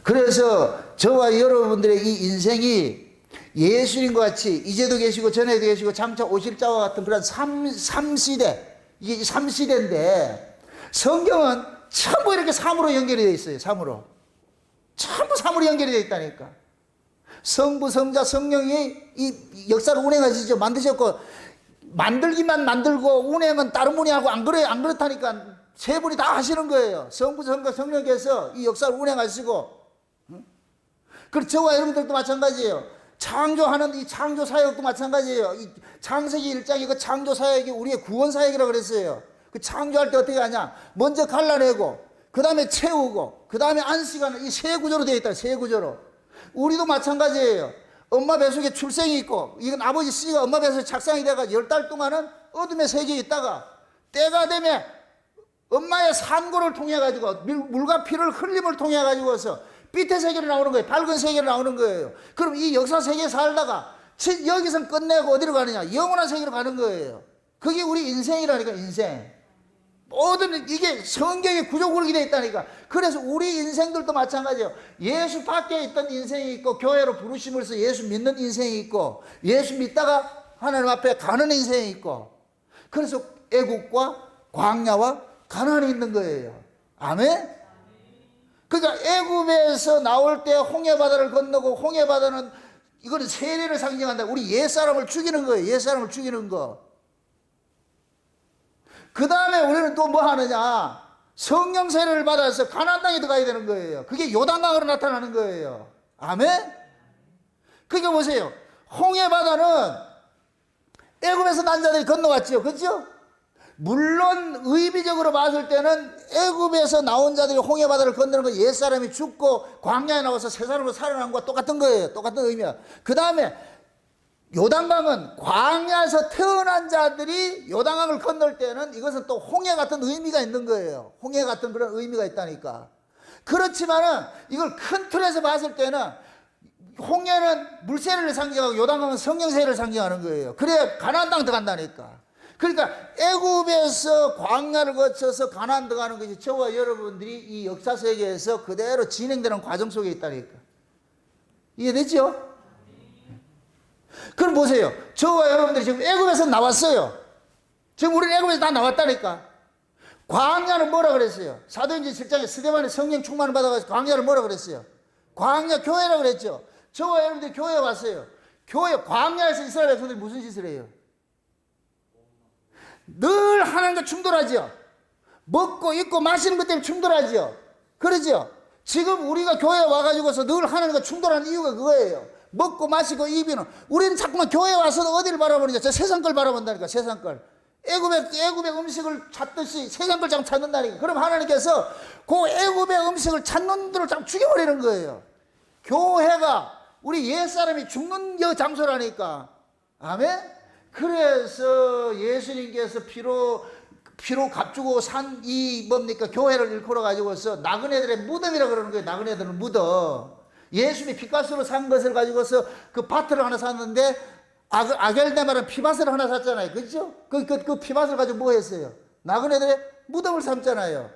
그래서 저와 여러분들의 이 인생이 예수님과 같이 이제도 계시고 전에도 계시고 장차 오실 자와 같은 그런 3시대, 이게 3시대인데 성경은 전부 이렇게 3으로 연결이 되어 있어요. 3으로. 전부 3으로 연결이 되어 있다니까. 성부, 성자, 성령이 이 역사를 운행하시죠. 만드셨고, 만들기만 만들고 운행은 다른 분이 하고 안 그래요. 안 그렇다니까. 세 분이 다 하시는 거예요. 성부, 성자, 성령께서 이 역사를 운행하시고. 그리고 저와 여러분들도 마찬가지예요. 창조하는 이 창조 사역도 마찬가지예요. 이 창세기 1장이 그 창조 사역이 우리의 구원 사역이라고 그랬어요. 그 창조할 때 어떻게 하냐? 먼저 갈라내고, 그 다음에 채우고, 그 다음에 안식하는 이 세 구조로 되어 있다. 세 구조로. 우리도 마찬가지예요. 엄마 뱃속에 출생이 있고, 이건 아버지 씨가 엄마 뱃속에 착상이 돼가지고 10달 동안은 어둠의 세계에 있다가 때가 되면 엄마의 산고를 통해가지고 물과 피를 흘림을 통해가지고서 빛의 세계로 나오는 거예요. 밝은 세계로 나오는 거예요. 그럼 이 역사 세계에 살다가 여기서 끝내고 어디로 가느냐? 영원한 세계로 가는 거예요. 그게 우리 인생이라니까, 인생. 모든 이게 성경의 구조구력이 되어 있다니까. 그래서 우리 인생들도 마찬가지예요. 예수 밖에 있던 인생이 있고, 교회로 부르심으로써 예수 믿는 인생이 있고, 예수 믿다가 하나님 앞에 가는 인생이 있고, 그래서 애국과 광야와 가난이 있는 거예요. 아멘? 그러니까 애굽에서 나올 때 홍해바다를 건너고, 홍해바다는 이거는 세례를 상징한다. 우리 옛사람을 죽이는 거예요. 옛사람을 죽이는 거. 그 다음에 우리는 또 뭐 하느냐? 성령 세례를 받아서 가나안 땅에 들어가야 되는 거예요. 그게 요단강으로 나타나는 거예요. 아멘? 그러니까 보세요. 홍해바다는 애굽에서 난 자들이 건너왔죠. 그렇죠? 물론 의미적으로 봤을 때는 애굽에서 나온 자들이 홍해바다를 건너는 건 옛사람이 죽고 광야에 나와서 새 사람으로 살아난 것과 똑같은 거예요. 똑같은 의미야. 그 다음에 요단강은 광야에서 태어난 자들이 요단강을 건널 때는 이것은 또 홍해 같은 의미가 있는 거예요. 홍해 같은 그런 의미가 있다니까. 그렇지만은 이걸 큰 틀에서 봤을 때는 홍해는 물세례를 상징하고 요단강은 성령세례를 상징하는 거예요. 그래야 가나안 땅 들어간다니까. 그러니까 애굽에서 광야를 거쳐서 가나안 들어가는 것이 저와 여러분들이 이 역사 세계에서 그대로 진행되는 과정 속에 있다니까. 이해되죠? 그럼 보세요. 저와 여러분들이 지금 애굽에서 나왔어요. 지금 우리는 애굽에서 다 나왔다니까. 광야는 뭐라 그랬어요? 사도행전 7장에 스데반의 성령 충만을 받아가지고 광야를 뭐라 그랬어요? 광야 교회라고 그랬죠. 저와 여러분들이 교회에 왔어요. 교회 광야에서 이스라엘 백성들이 무슨 짓을 해요? 늘 하나님과 충돌하죠. 먹고 입고 마시는 것 때문에 충돌하죠. 그러죠. 지금 우리가 교회에 와가지고서 늘 하나님과 충돌하는 이유가 그거예요. 먹고 마시고 입이는. 우리는 자꾸만 교회에 와서도 어디를 바라보느냐? 저 세상 걸 바라본다니까. 세상 걸. 애굽의 음식을 찾듯이 세상 걸 자꾸 찾는다니까. 그럼 하나님께서 그 애굽의 음식을 찾는 들을 자꾸 죽여버리는 거예요. 교회가 우리 옛사람이 죽는 장소라니까. 아멘? 그래서 예수님께서 피로 피로 값주고 산 이 뭡니까 교회를 일컬어 가지고서 나그네들의 무덤이라 그러는 거예요. 나그네들은 무덤. 예수님이 피값으로 산 것을 가지고서 그 밭을 하나 샀는데 아겔네마는 피밭을 하나 샀잖아요. 그렇죠? 그 피밭을 가지고 뭐 했어요? 나그네들의 무덤을 삼잖아요.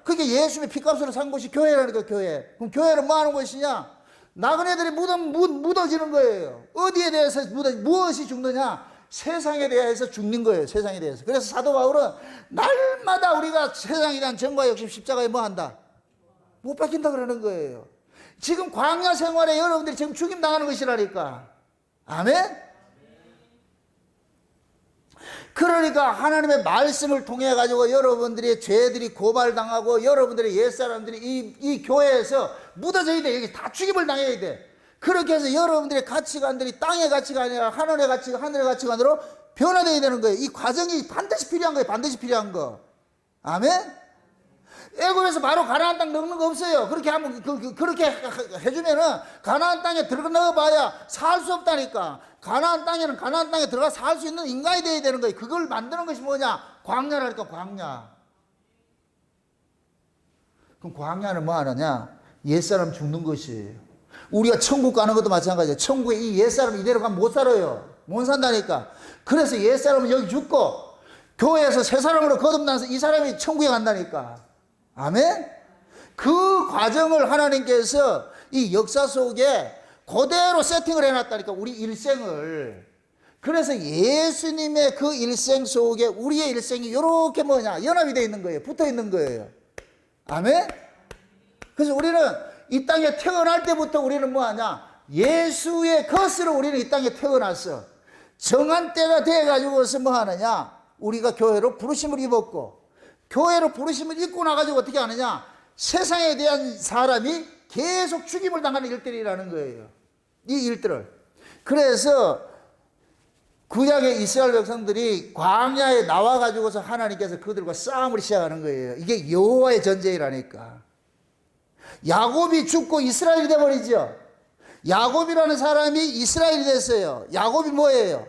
그게 예수님이 피값으로 산 것이 교회라니까 교회. 그럼 교회는 뭐 하는 것이냐? 나그네들이 묻어지는 거예요. 어디에 대해서 무엇이 죽느냐? 세상에 대해서 죽는 거예요. 세상에 대해서. 그래서 사도 바울은 날마다 우리가 세상에 대한 정과 욕심 십자가에 뭐 한다? 못 박힌다 그러는 거예요. 지금 광야 생활에 여러분들이 지금 죽임 당하는 것이라니까. 아멘? 그러니까 하나님의 말씀을 통해 가지고 여러분들의 죄들이 고발당하고 여러분들의 옛사람들이 이 교회에서 묻어져야 돼. 여기 다 죽임을 당해야 돼. 그렇게 해서 여러분들의 가치관들이 땅의 가치가 아니라 하늘의 가치가 하늘의 가치관으로 변화되어야 되는 거예요. 이 과정이 반드시 필요한 거예요. 반드시 필요한 거. 아멘? 애굽에서 바로 가나안 땅 넣는 거 없어요. 그렇게 하면 그렇게 해주면은 가나안 땅에 들어가 봐야 살 수 없다니까. 가나안 땅에는 가나안 땅에 들어가 살 수 있는 인간이 되어야 되는 거예요. 그걸 만드는 것이 뭐냐? 광야라니까 광야. 그럼 광야는 뭐 하느냐? 옛사람 죽는 것이에요. 우리가 천국 가는 것도 마찬가지예요. 천국에 이 옛사람 이대로 가면 못 살아요. 못 산다니까. 그래서 옛사람은 여기 죽고 교회에서 새 사람으로 거듭나서 이 사람이 천국에 간다니까. 아멘? 그 과정을 하나님께서 이 역사 속에 그대로 세팅을 해놨다니까. 우리 일생을. 그래서 예수님의 그 일생 속에 우리의 일생이 이렇게 뭐냐? 연합이 되어 있는 거예요. 붙어 있는 거예요. 아멘? 그래서 우리는 이 땅에 태어날 때부터 우리는 뭐 하냐? 예수의 것으로 우리는 이 땅에 태어났어. 정한 때가 돼가지고서 뭐 하느냐? 우리가 교회로 부르심을 입었고, 교회로 부르심을 입고 나가지고 어떻게 하느냐? 세상에 대한 사람이 계속 죽임을 당하는 일들이라는 거예요. 이 일들을. 그래서 구약의 이스라엘 백성들이 광야에 나와가지고서 하나님께서 그들과 싸움을 시작하는 거예요. 이게 여호와의 전쟁이라니까. 야곱이 죽고 이스라엘이 돼버리죠. 야곱이라는 사람이 이스라엘이 됐어요. 야곱이 뭐예요?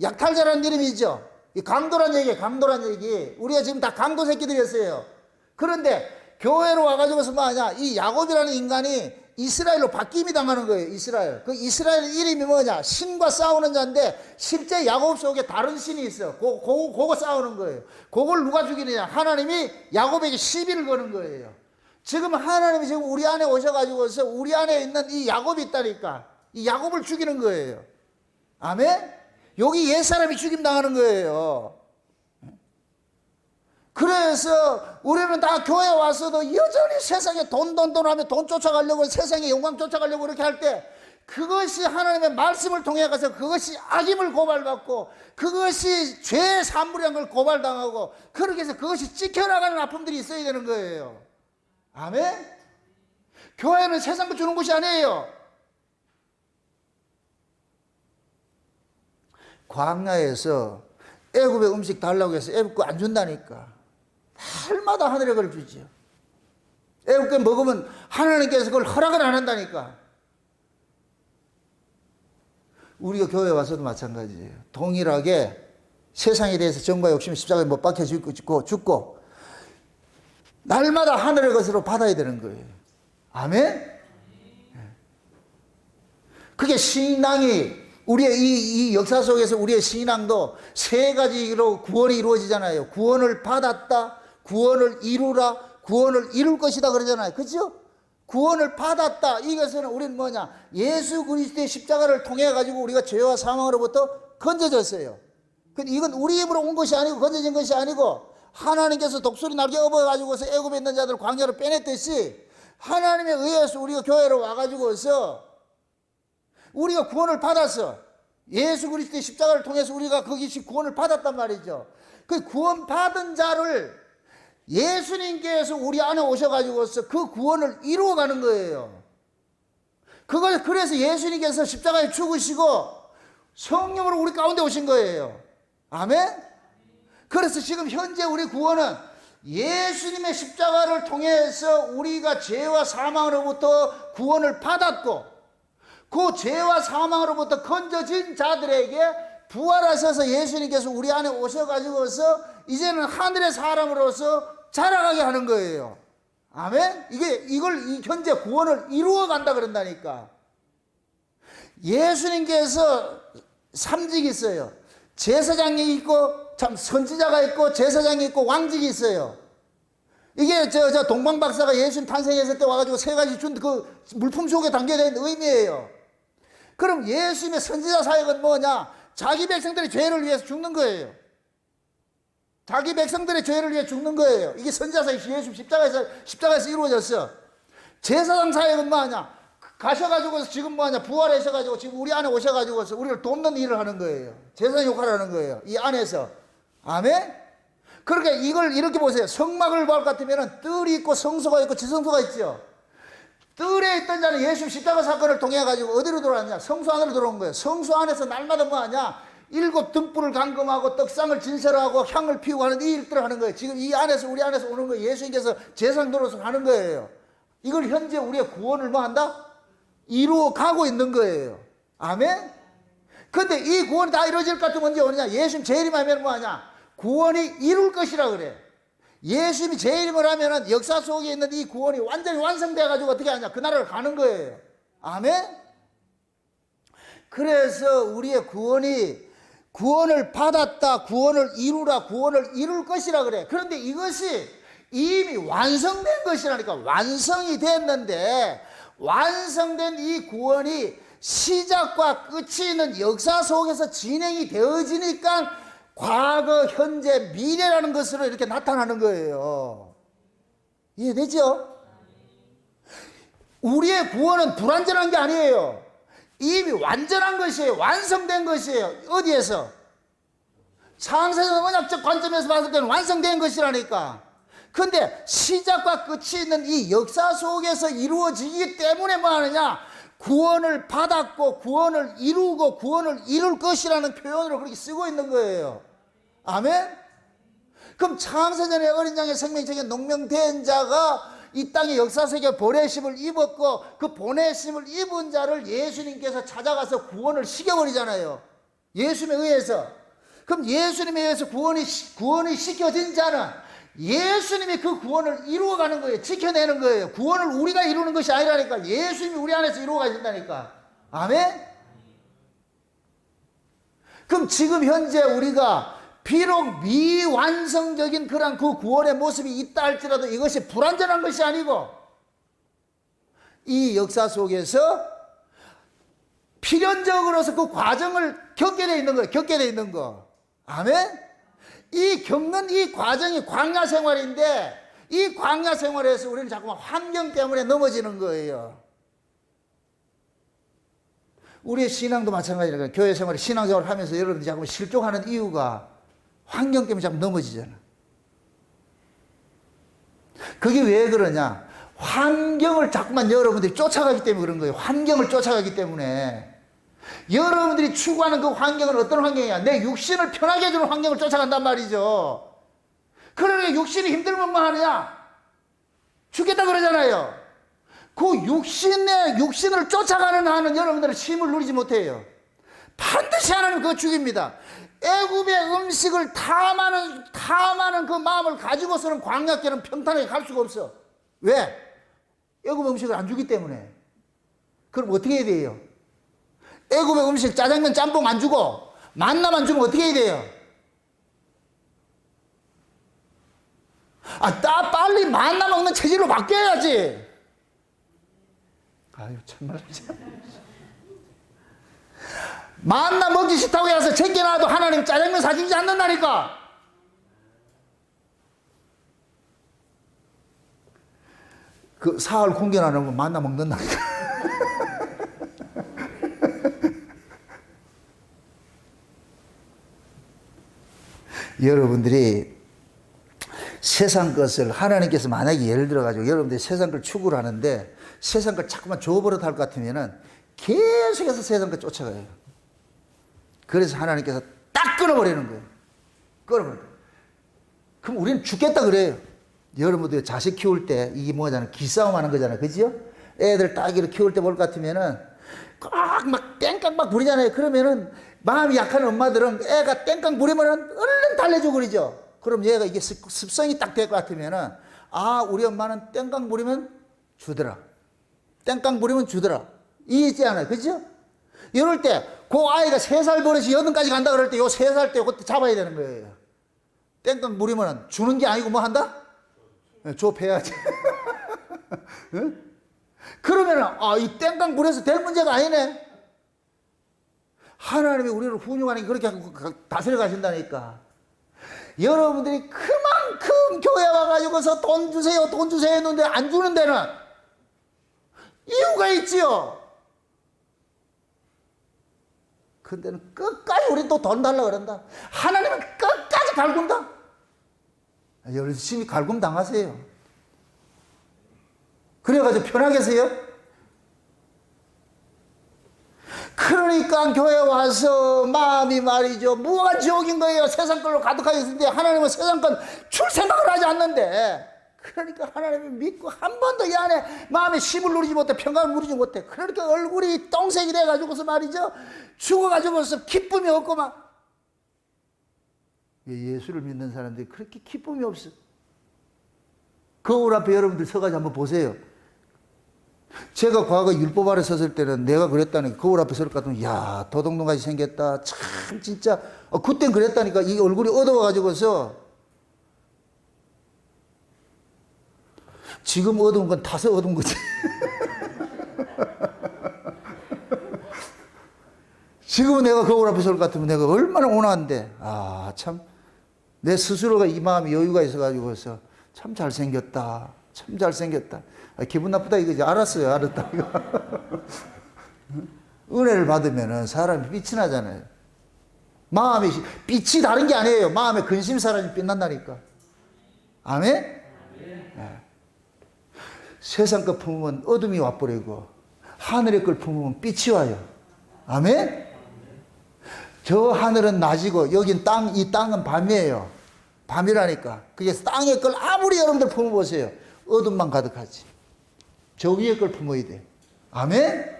약탈자라는 이름이죠. 강도란 얘기예요. 강도란 얘기. 우리가 지금 다 강도 새끼들이었어요. 그런데 교회로 와가지고서 뭐하냐? 이 야곱이라는 인간이 이스라엘로 바뀜이 당하는 거예요. 이스라엘. 그 이스라엘 이름이 뭐냐? 신과 싸우는 자인데 실제 야곱 속에 다른 신이 있어. 그거 싸우는 거예요. 그걸 누가 죽이느냐? 하나님이 야곱에게 시비를 거는 거예요. 지금 하나님이 지금 우리 안에 오셔가지고서 우리 안에 있는 이 야곱이 있다니까. 이 야곱을 죽이는 거예요. 아멘? 여기 옛사람이 죽임 당하는 거예요. 그래서 우리는 다 교회에 와서도 여전히 세상에 돈 하며 돈 쫓아가려고 세상에 영광 쫓아가려고 그렇게 할 때 그것이 하나님의 말씀을 통해 가서 그것이 악임을 고발받고 그것이 죄의 산물이란 걸 고발당하고 그렇게 해서 그것이 찍혀나가는 아픔들이 있어야 되는 거예요. 아멘? 교회는 세상을 주는 곳이 아니에요. 광야에서 애굽의 음식 달라고 해서 애굽 거 안 준다니까. 날마다 하늘의 걸 주죠. 애굽 거 먹으면 하나님께서 그걸 허락을 안 한다니까. 우리가 교회에 와서도 마찬가지예요. 동일하게 세상에 대해서 정과 욕심이 십자가에 못 박혀 죽고 날마다 하늘의 것으로 받아야 되는 거예요. 아멘? 그게 신앙이 우리의 이 역사 속에서 우리의 신앙도 세 가지로 구원이 이루어지잖아요. 구원을 받았다, 구원을 이루라, 구원을 이룰 것이다 그러잖아요. 그렇죠? 구원을 받았다. 이것은 우리는 뭐냐? 예수 그리스도의 십자가를 통해 가지고 우리가 죄와 사망으로부터 건져졌어요. 근데 이건 우리 힘으로 온 것이 아니고 건져진 것이 아니고 하나님께서 독수리 날개 업어가지고서 애굽에 있는 자들 광야로 빼냈듯이 하나님에 의해서 우리가 교회로 와가지고서 우리가 구원을 받았어. 예수 그리스도의 십자가를 통해서 우리가 거기서 구원을 받았단 말이죠. 그 구원 받은 자를 예수님께서 우리 안에 오셔가지고서 그 구원을 이루어가는 거예요. 그래서 예수님께서 십자가에 죽으시고 성령으로 우리 가운데 오신 거예요. 아멘? 그래서 지금 현재 우리 구원은 예수님의 십자가를 통해서 우리가 죄와 사망으로부터 구원을 받았고 그 죄와 사망으로부터 건져진 자들에게 부활하셔서 예수님께서 우리 안에 오셔가지고서 이제는 하늘의 사람으로서 자라가게 하는 거예요. 아멘? 이걸 현재 구원을 이루어 간다 그런다니까. 예수님께서 삼직이 있어요. 제사장이 있고, 참, 선지자가 있고, 제사장이 있고, 왕직이 있어요. 이게 저 동방 박사가 예수님 탄생했을 때 와가지고 세 가지 준 그 물품 속에 담겨져 있는 의미예요. 그럼 예수님의 선지자 사역은 뭐냐? 자기 백성들의 죄를 위해서 죽는 거예요. 자기 백성들의 죄를 위해 죽는 거예요. 이게 선지자 사역이 예수님 십자가에서 이루어졌어. 제사장 사역은 뭐하냐? 가셔가지고 지금 뭐하냐? 부활하셔가지고 지금 우리 안에 오셔가지고 우리를 돕는 일을 하는 거예요. 제사장 역할을 하는 거예요. 이 안에서. 아멘? 그러니까 이걸 이렇게 보세요. 성막을 볼 것 같으면 뜰이 있고 성소가 있고 지성소가 있죠. 뜰에 있던 자는 예수 십자가 사건을 통해 가지고 어디로 들어왔냐? 성소 안으로 들어온 거예요. 성소 안에서 날마다 뭐하냐? 7 등불을 감금하고 떡상을 진설하고 향을 피우고 하는 이 일들을 하는 거예요. 지금 이 안에서 우리 안에서 오는 거예요. 예수님께서 제사장으로서 하는 거예요. 이걸 현재 우리의 구원을 뭐한다? 이루어 가고 있는 거예요. 아멘? 근데 이 구원이 다 이루어질 것 같으면 언제 오느냐? 예수님 재림하면 뭐하냐? 구원이 이룰 것이라 그래. 예수님이 재림을 하면은 역사 속에 있는 이 구원이 완전히 완성돼 가지고 어떻게 하냐? 그 나라를 가는 거예요. 아멘? 그래서 우리의 구원을 받았다, 구원을 이루라, 구원을 이룰 것이라 그래. 그런데 이것이 이미 완성된 것이라니까. 완성이 됐는데 완성된 이 구원이 시작과 끝이 있는 역사 속에서 진행이 되어지니까 과거, 현재, 미래라는 것으로 이렇게 나타나는 거예요. 이해되죠? 우리의 구원은 불완전한 게 아니에요. 이미 완전한 것이에요. 완성된 것이에요. 어디에서? 창세전 언약적 관점에서 봤을 때는 완성된 것이라니까. 근데 시작과 끝이 있는 이 역사 속에서 이루어지기 때문에 뭐 하느냐? 구원을 받았고 구원을 이루고 구원을 이룰 것이라는 표현으로 그렇게 쓰고 있는 거예요. 아멘? 그럼 창세전에 어린 양의 생명적인 농명된 자가 이 땅의 역사 속에 보내심을 입었고 그 보내심을 입은 자를 예수님께서 찾아가서 구원을 시켜버리잖아요. 예수님에 의해서. 그럼 예수님에 의해서 구원이 시켜진 자는 예수님이 그 구원을 이루어가는 거예요. 지켜내는 거예요. 구원을 우리가 이루는 것이 아니라니까. 예수님이 우리 안에서 이루어가신다니까. 아멘? 그럼 지금 현재 우리가 비록 미완성적인 그런 그 구원의 모습이 있다 할지라도 이것이 불완전한 것이 아니고 이 역사 속에서 필연적으로서 그 과정을 겪게 돼 있는 거예요. 겪게 돼 있는 거. 아멘? 이 겪는 이 과정이 광야 생활인데 이 광야 생활에서 우리는 자꾸만 환경 때문에 넘어지는 거예요. 우리의 신앙도 마찬가지니까 교회 생활, 신앙생활을 하면서 여러분들이 자꾸 실족하는 이유가 환경 때문에 자꾸 넘어지잖아. 그게 왜 그러냐? 환경을 자꾸만 여러분들이 쫓아가기 때문에 그런 거예요. 환경을 쫓아가기 때문에. 여러분들이 추구하는 그 환경은 어떤 환경이야? 내 육신을 편하게 해주는 환경을 쫓아간단 말이죠. 그러니까 육신이 힘들면 뭐 하느냐? 죽겠다 그러잖아요. 그 육신을 쫓아가는 한은 여러분들은 쉼을 누리지 못해요. 반드시 하나님 그거 죽입니다. 애굽의 음식을 탐하는 그 마음을 가지고서는 광야길은 평탄하게 갈 수가 없어. 왜? 애굽의 음식을 안 주기 때문에. 그럼 어떻게 해야 돼요? 애굽의 음식 짜장면 짬뽕 안 주고 만나만 주면 어떻게 해야 돼요? 빨리 만나 먹는 체질로 바뀌어야지. 아유 정말 만나 먹기 싫다고 해서 챙겨놔도 하나님 짜장면 사주지 않는다니까. 그 사흘 공견 안 하면 만나 먹는다니까. 여러분들이 세상 것을 하나님께서 만약에 예를 들어가지고 여러분들이 세상 걸 추구를 하는데 세상 걸 자꾸만 줘버릇 할 것 같으면은 계속해서 세상 걸 쫓아가요. 그래서 하나님께서 딱 끊어버리는 거예요. 끊어버려요. 그럼 우리는 죽겠다 그래요. 여러분들 자식 키울 때 이게 뭐잖아요. 기싸움 하는 거잖아요. 그죠? 애들 딱 이렇게 키울 때 볼 것 같으면은 꽉 막 땡깡 막 부리잖아요. 그러면은 마음이 약한 엄마들은 애가 땡깡 부리면은 얼른 달래줘 그러죠. 그럼 얘가 이게 습성이 딱 될 것 같으면은 아, 우리 엄마는 땡깡 부리면 주더라. 땡깡 부리면 주더라. 이해했지 않아요? 그죠? 이럴 때, 그 아이가 3살 버릇이 8까지 간다 그럴 때 요 3살 때 그때 잡아야 되는 거예요. 땡깡 부리면 주는 게 아니고 뭐 한다? 좁혀야지. 응? 그러면은, 아, 이 땡깡 부려서 될 문제가 아니네. 하나님이 우리를 훈육하는 게 그렇게 다스려 가신다니까. 여러분들이 그만큼 교회 와가지고서 돈 주세요, 돈 주세요 했는데 안 주는 데는 이유가 있지요. 근데는 끝까지 우리 또 돈 달라 그런다. 하나님은 끝까지 갈군다. 열심히 갈굼 당하세요. 그래가지고 편하게 세요? 그러니까 교회 와서 마음이 말이죠. 무한 지옥인 거예요. 세상 걸로 가득하게 있는데 하나님은 세상 건 줄 생각을 하지 않는데. 그러니까 하나님을 믿고 한 번도 이 안에 마음에 쉼을 누리지 못해, 평강을 누리지 못해. 그러니까 얼굴이 똥색이 돼가지고서 말이죠. 죽어가지고서 기쁨이 없고 막. 예수를 믿는 사람들이 그렇게 기쁨이 없어. 거울 앞에 여러분들 서가지고 한번 보세요. 제가 과거 율법 아래 섰을 때는 내가 그랬다니까. 거울 앞에 설 것 같으면 야, 도둑놈같이 생겼다. 참 진짜 그땐 그랬다니까. 이 얼굴이 어두워가지고서. 지금 어두운 건 타서 어두운 거지. 지금은 내가 거울 앞에 설 것 같으면 내가 얼마나 온화한데. 아, 참 내 스스로가 이 마음이 여유가 있어가지고서 참 잘생겼다. 참 잘생겼다. 아, 기분 나쁘다 이거지. 알았어요. 알았다 이거. 은혜를 받으면은 사람이 빛이 나잖아요. 마음이 빛이 다른 게 아니에요. 마음에 근심 사람이 빛난다니까. 아멘? 네. 세상 것 품으면 어둠이 와버리고 하늘의 걸 품으면 빛이 와요. 아멘? 저 하늘은 낮이고 여긴 땅, 이 땅은 밤이에요. 밤이라니까. 그래서 땅의 걸 아무리 여러분들 품어보세요. 어둠만 가득하지. 저 위에 걸 품어야 돼. 아멘?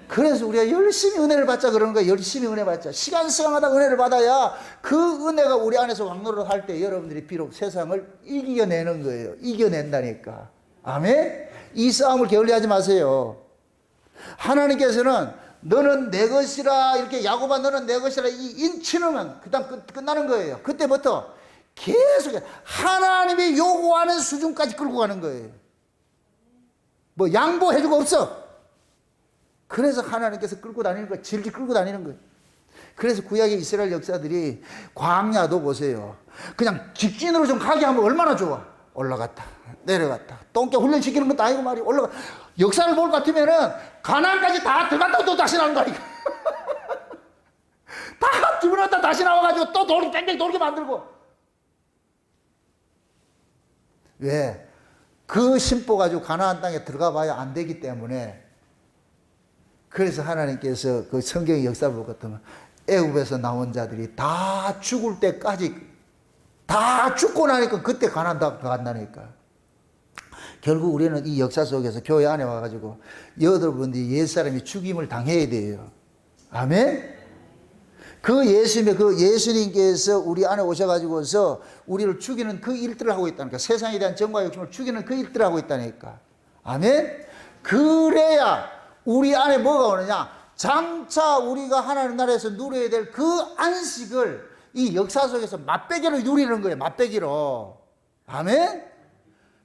그래서 우리가 열심히 은혜를 받자 그러는 거야. 열심히 은혜 받자. 시간마다 은혜를 받아야 그 은혜가 우리 안에서 왕노릇 할 때 여러분들이 비록 세상을 이겨내는 거예요. 이겨낸다니까. 아멘? 이 싸움을 게을리하지 마세요. 하나님께서는 너는 내 것이라 이렇게 야곱아 너는 내 것이라 이 인치는 그다음 끝나는 거예요. 그때부터 계속 하나님이 요구하는 수준까지 끌고 가는 거예요. 뭐 양보해주고 없어. 그래서 하나님께서 끌고 다니는 거예요. 질질 끌고 다니는 거예요. 그래서 구약의 이스라엘 역사들이 광야도 보세요. 그냥 직진으로 좀 가게 하면 얼마나 좋아. 올라갔다 내려갔다 똥개 훈련시키는 것도 아니고 말이야. 올라가 역사를 볼 것 같으면은 가나안까지 다 들어갔다가 또 다시 나온 거 아니까. 다 집어넣었다 다시 나와가지고 또 뺑뺑 돌게 만들고. 왜? 그 심보 가지고 가나안 땅에 들어가 봐야 안 되기 때문에. 그래서 하나님께서 그 성경의 역사를 볼 것 같으면 애굽에서 나온 자들이 다 죽을 때까지 다 죽고 나니까 그때 가나안 땅 간다니까. 결국 우리는 이 역사 속에서 교회 안에 와가지고 여러분들이 옛사람이 죽임을 당해야 돼요. 아멘? 그 예수님께서 우리 안에 오셔가지고서 우리를 죽이는 그 일들을 하고 있다니까. 세상에 대한 정과 욕심을 죽이는 그 일들을 하고 있다니까. 아멘? 그래야 우리 안에 뭐가 오느냐? 장차 우리가 하나님 나라에서 누려야 될 그 안식을 이 역사 속에서 맛배기로 누리는 거예요. 맛배기로. 아멘?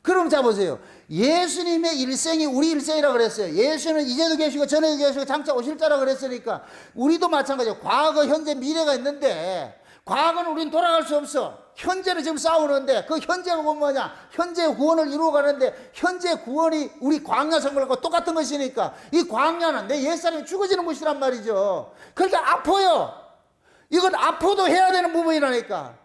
그럼 자 보세요. 예수님의 일생이 우리 일생이라고 그랬어요. 예수는 이제도 계시고 전에도 계시고 장차 오실 자라고 그랬으니까 우리도 마찬가지예요. 과거, 현재, 미래가 있는데 과거는 우린 돌아갈 수 없어. 현재는 지금 싸우는데 그 현재가 뭐냐? 현재 구원을 이루어가는데 현재 구원이 우리 광야 생활과 똑같은 것이니까 이 광야는 내 옛사람이 죽어지는 것이란 말이죠. 그러니까 아파요. 이건 아파도 해야 되는 부분이라니까.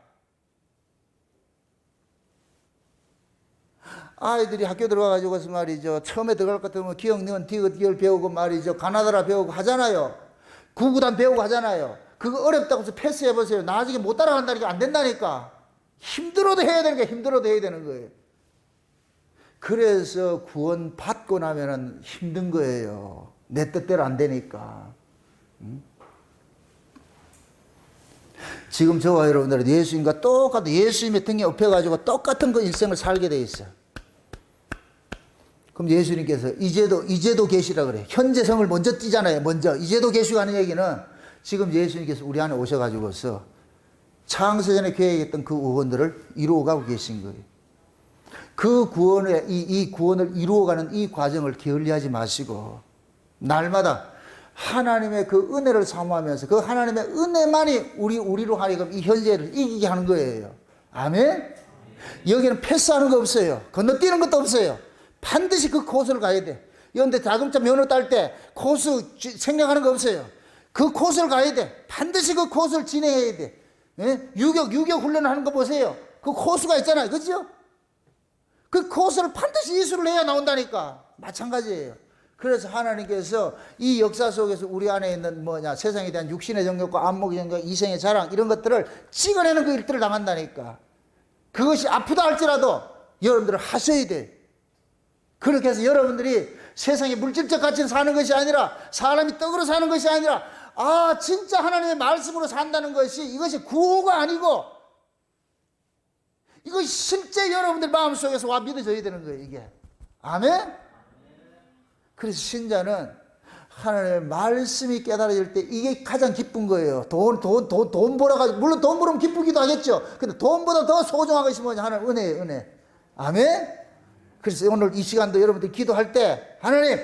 아이들이 학교 들어가가지고서 말이죠. 처음에 들어갈 것 같으면 기억, 니은, 디귿 배우고 말이죠. 가나다라 배우고 하잖아요. 구구단 배우고 하잖아요. 그거 어렵다고 해서 패스해보세요. 나중에 못 따라간다니까 안 된다니까. 힘들어도 해야 되는 거예요. 힘들어도 해야 되는 거예요. 그래서 구원 받고 나면은 힘든 거예요. 내 뜻대로 안 되니까. 지금 저와 여러분들은 예수님과 똑같은 예수님의 등에 업혀가지고 똑같은 그 인생을 살게 돼 있어요. 그럼 예수님께서 이제도 계시라 그래요. 현재성을 먼저 띄잖아요. 먼저 이제도 계시고 하는 얘기는 지금 예수님께서 우리 안에 오셔가지고서 창세전에 계획했던 그 구원들을 이루어가고 계신 거예요. 그 구원의 이 구원을 이루어가는 이 과정을 게을리하지 마시고 날마다 하나님의 그 은혜를 사모하면서 그 하나님의 은혜만이 우리로 하여금 이 현재를 이기게 하는 거예요. 아멘? 여기는 패스하는 거 없어요. 건너뛰는 것도 없어요. 반드시 그 코스를 가야 돼. 그런데 자동차 면허 딸 때 코스 생략하는 거 없어요. 그 코스를 가야 돼. 반드시 그 코스를 진행해야 돼. 예? 유격 훈련하는 거 보세요. 그 코스가 있잖아요. 그죠? 그 코스를 반드시 이수를 해야 나온다니까. 마찬가지예요. 그래서 하나님께서 이 역사 속에서 우리 안에 있는 세상에 대한 육신의 정욕과 안목의 정욕, 이생의 자랑 이런 것들을 찍어내는 그 일들을 당한다니까. 그것이 아프다 할지라도 여러분들은 하셔야 돼. 그렇게 해서 여러분들이 세상에 물질적 가치로 사는 것이 아니라 사람이 떡으로 사는 것이 아니라 진짜 하나님의 말씀으로 산다는 것이 이것이 구호가 아니고 이것이 실제 여러분들 마음속에서 와 믿어져야 되는 거예요. 이게. 아멘? 그래서 신자는 하나님의 말씀이 깨달아질 때 이게 가장 기쁜 거예요. 돈 벌어가지고, 물론 돈 벌으면 기쁘기도 하겠죠. 근데 돈보다 더 소중한 것이 뭐냐? 하나님 은혜예요, 은혜. 아멘? 그래서 오늘 이 시간도 여러분들 기도할 때, 하나님,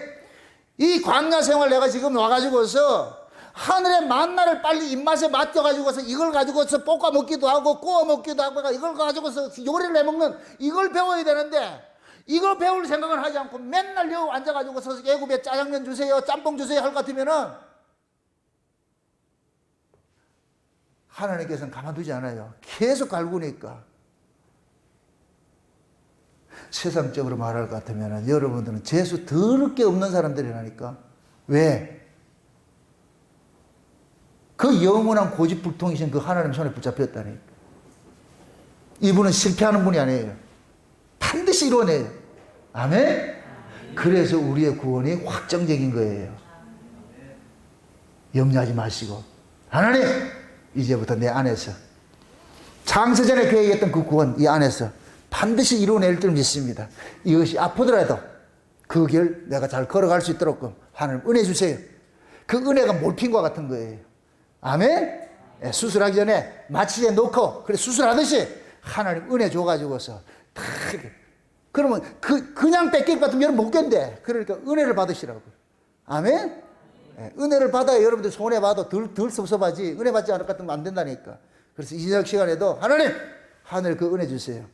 이 광야 생활 내가 지금 와가지고서 하늘의 만나를 빨리 입맛에 맡겨가지고서 이걸 가지고서 볶아 먹기도 하고 구워 먹기도 하고 이걸 가지고서 요리를 해먹는 이걸 배워야 되는데 이걸 배울 생각을 하지 않고 맨날 여기 앉아가지고서 애굽에 짜장면 주세요, 짬뽕 주세요 할 것 같으면은 하나님께서는 가만두지 않아요. 계속 갈구니까. 세상적으로 말할 것 같으면은 여러분들은 재수 더럽게 없는 사람들이라니까. 왜? 그 영원한 고집불통이신 그 하나님 손에 붙잡혔다니까. 이분은 실패하는 분이 아니에요. 반드시 이뤄내요. 아멘? 그래서 우리의 구원이 확정적인 거예요. 염려하지 마시고 하나님 이제부터 내 안에서 창세전에 계획했던 그 구원 이 안에서 반드시 이뤄낼 줄 믿습니다. 이것이 아프더라도 그 길 내가 잘 걸어갈 수 있도록 하나님 은혜 주세요. 그 은혜가 몰핀과 같은 거예요. 아멘? 수술하기 전에 마취제 놓고 그래 수술하듯이 하나님 은혜 줘가지고서 다 이렇게. 그러면 그냥 뺏길 것 같으면 여러분 못 견뎌. 그러니까 은혜를 받으시라고. 아멘? 은혜를 받아야 여러분들 손해봐도 덜 섭섭하지. 은혜 받지 않을 것 같으면 안 된다니까. 그래서 이 저녁 시간에도 하나님 하늘 그 은혜 주세요.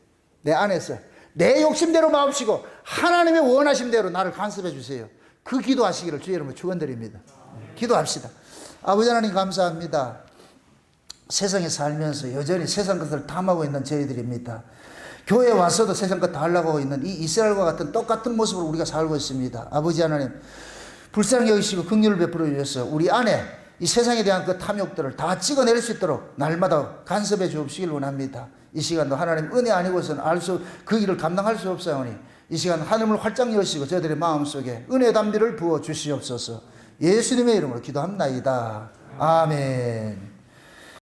내 안에서 내 욕심대로 마옵시고 하나님의 원하심대로 나를 간섭해 주세요. 그 기도하시기를 주의 이름으로 축원드립니다. 기도합시다. 아버지 하나님 감사합니다. 세상에 살면서 여전히 세상 것을 탐하고 있는 저희들입니다. 교회에 와서도 세상 것 다 하려고 하고 있는 이 이스라엘과 같은 똑같은 모습으로 우리가 살고 있습니다. 아버지 하나님 불쌍히 여기시고 긍휼을 베풀어 주셔서 우리 안에 이 세상에 대한 그 탐욕들을 다 찍어낼 수 있도록 날마다 간섭해 주옵시길 원합니다. 이 시간도 하나님 은혜 아니고서는 그 일을 감당할 수 없사오니 이 시간 하늘을 활짝 여시고 저희들의 마음속에 은혜 담비를 부어 주시옵소서. 예수님의 이름으로 기도합나이다. 아멘.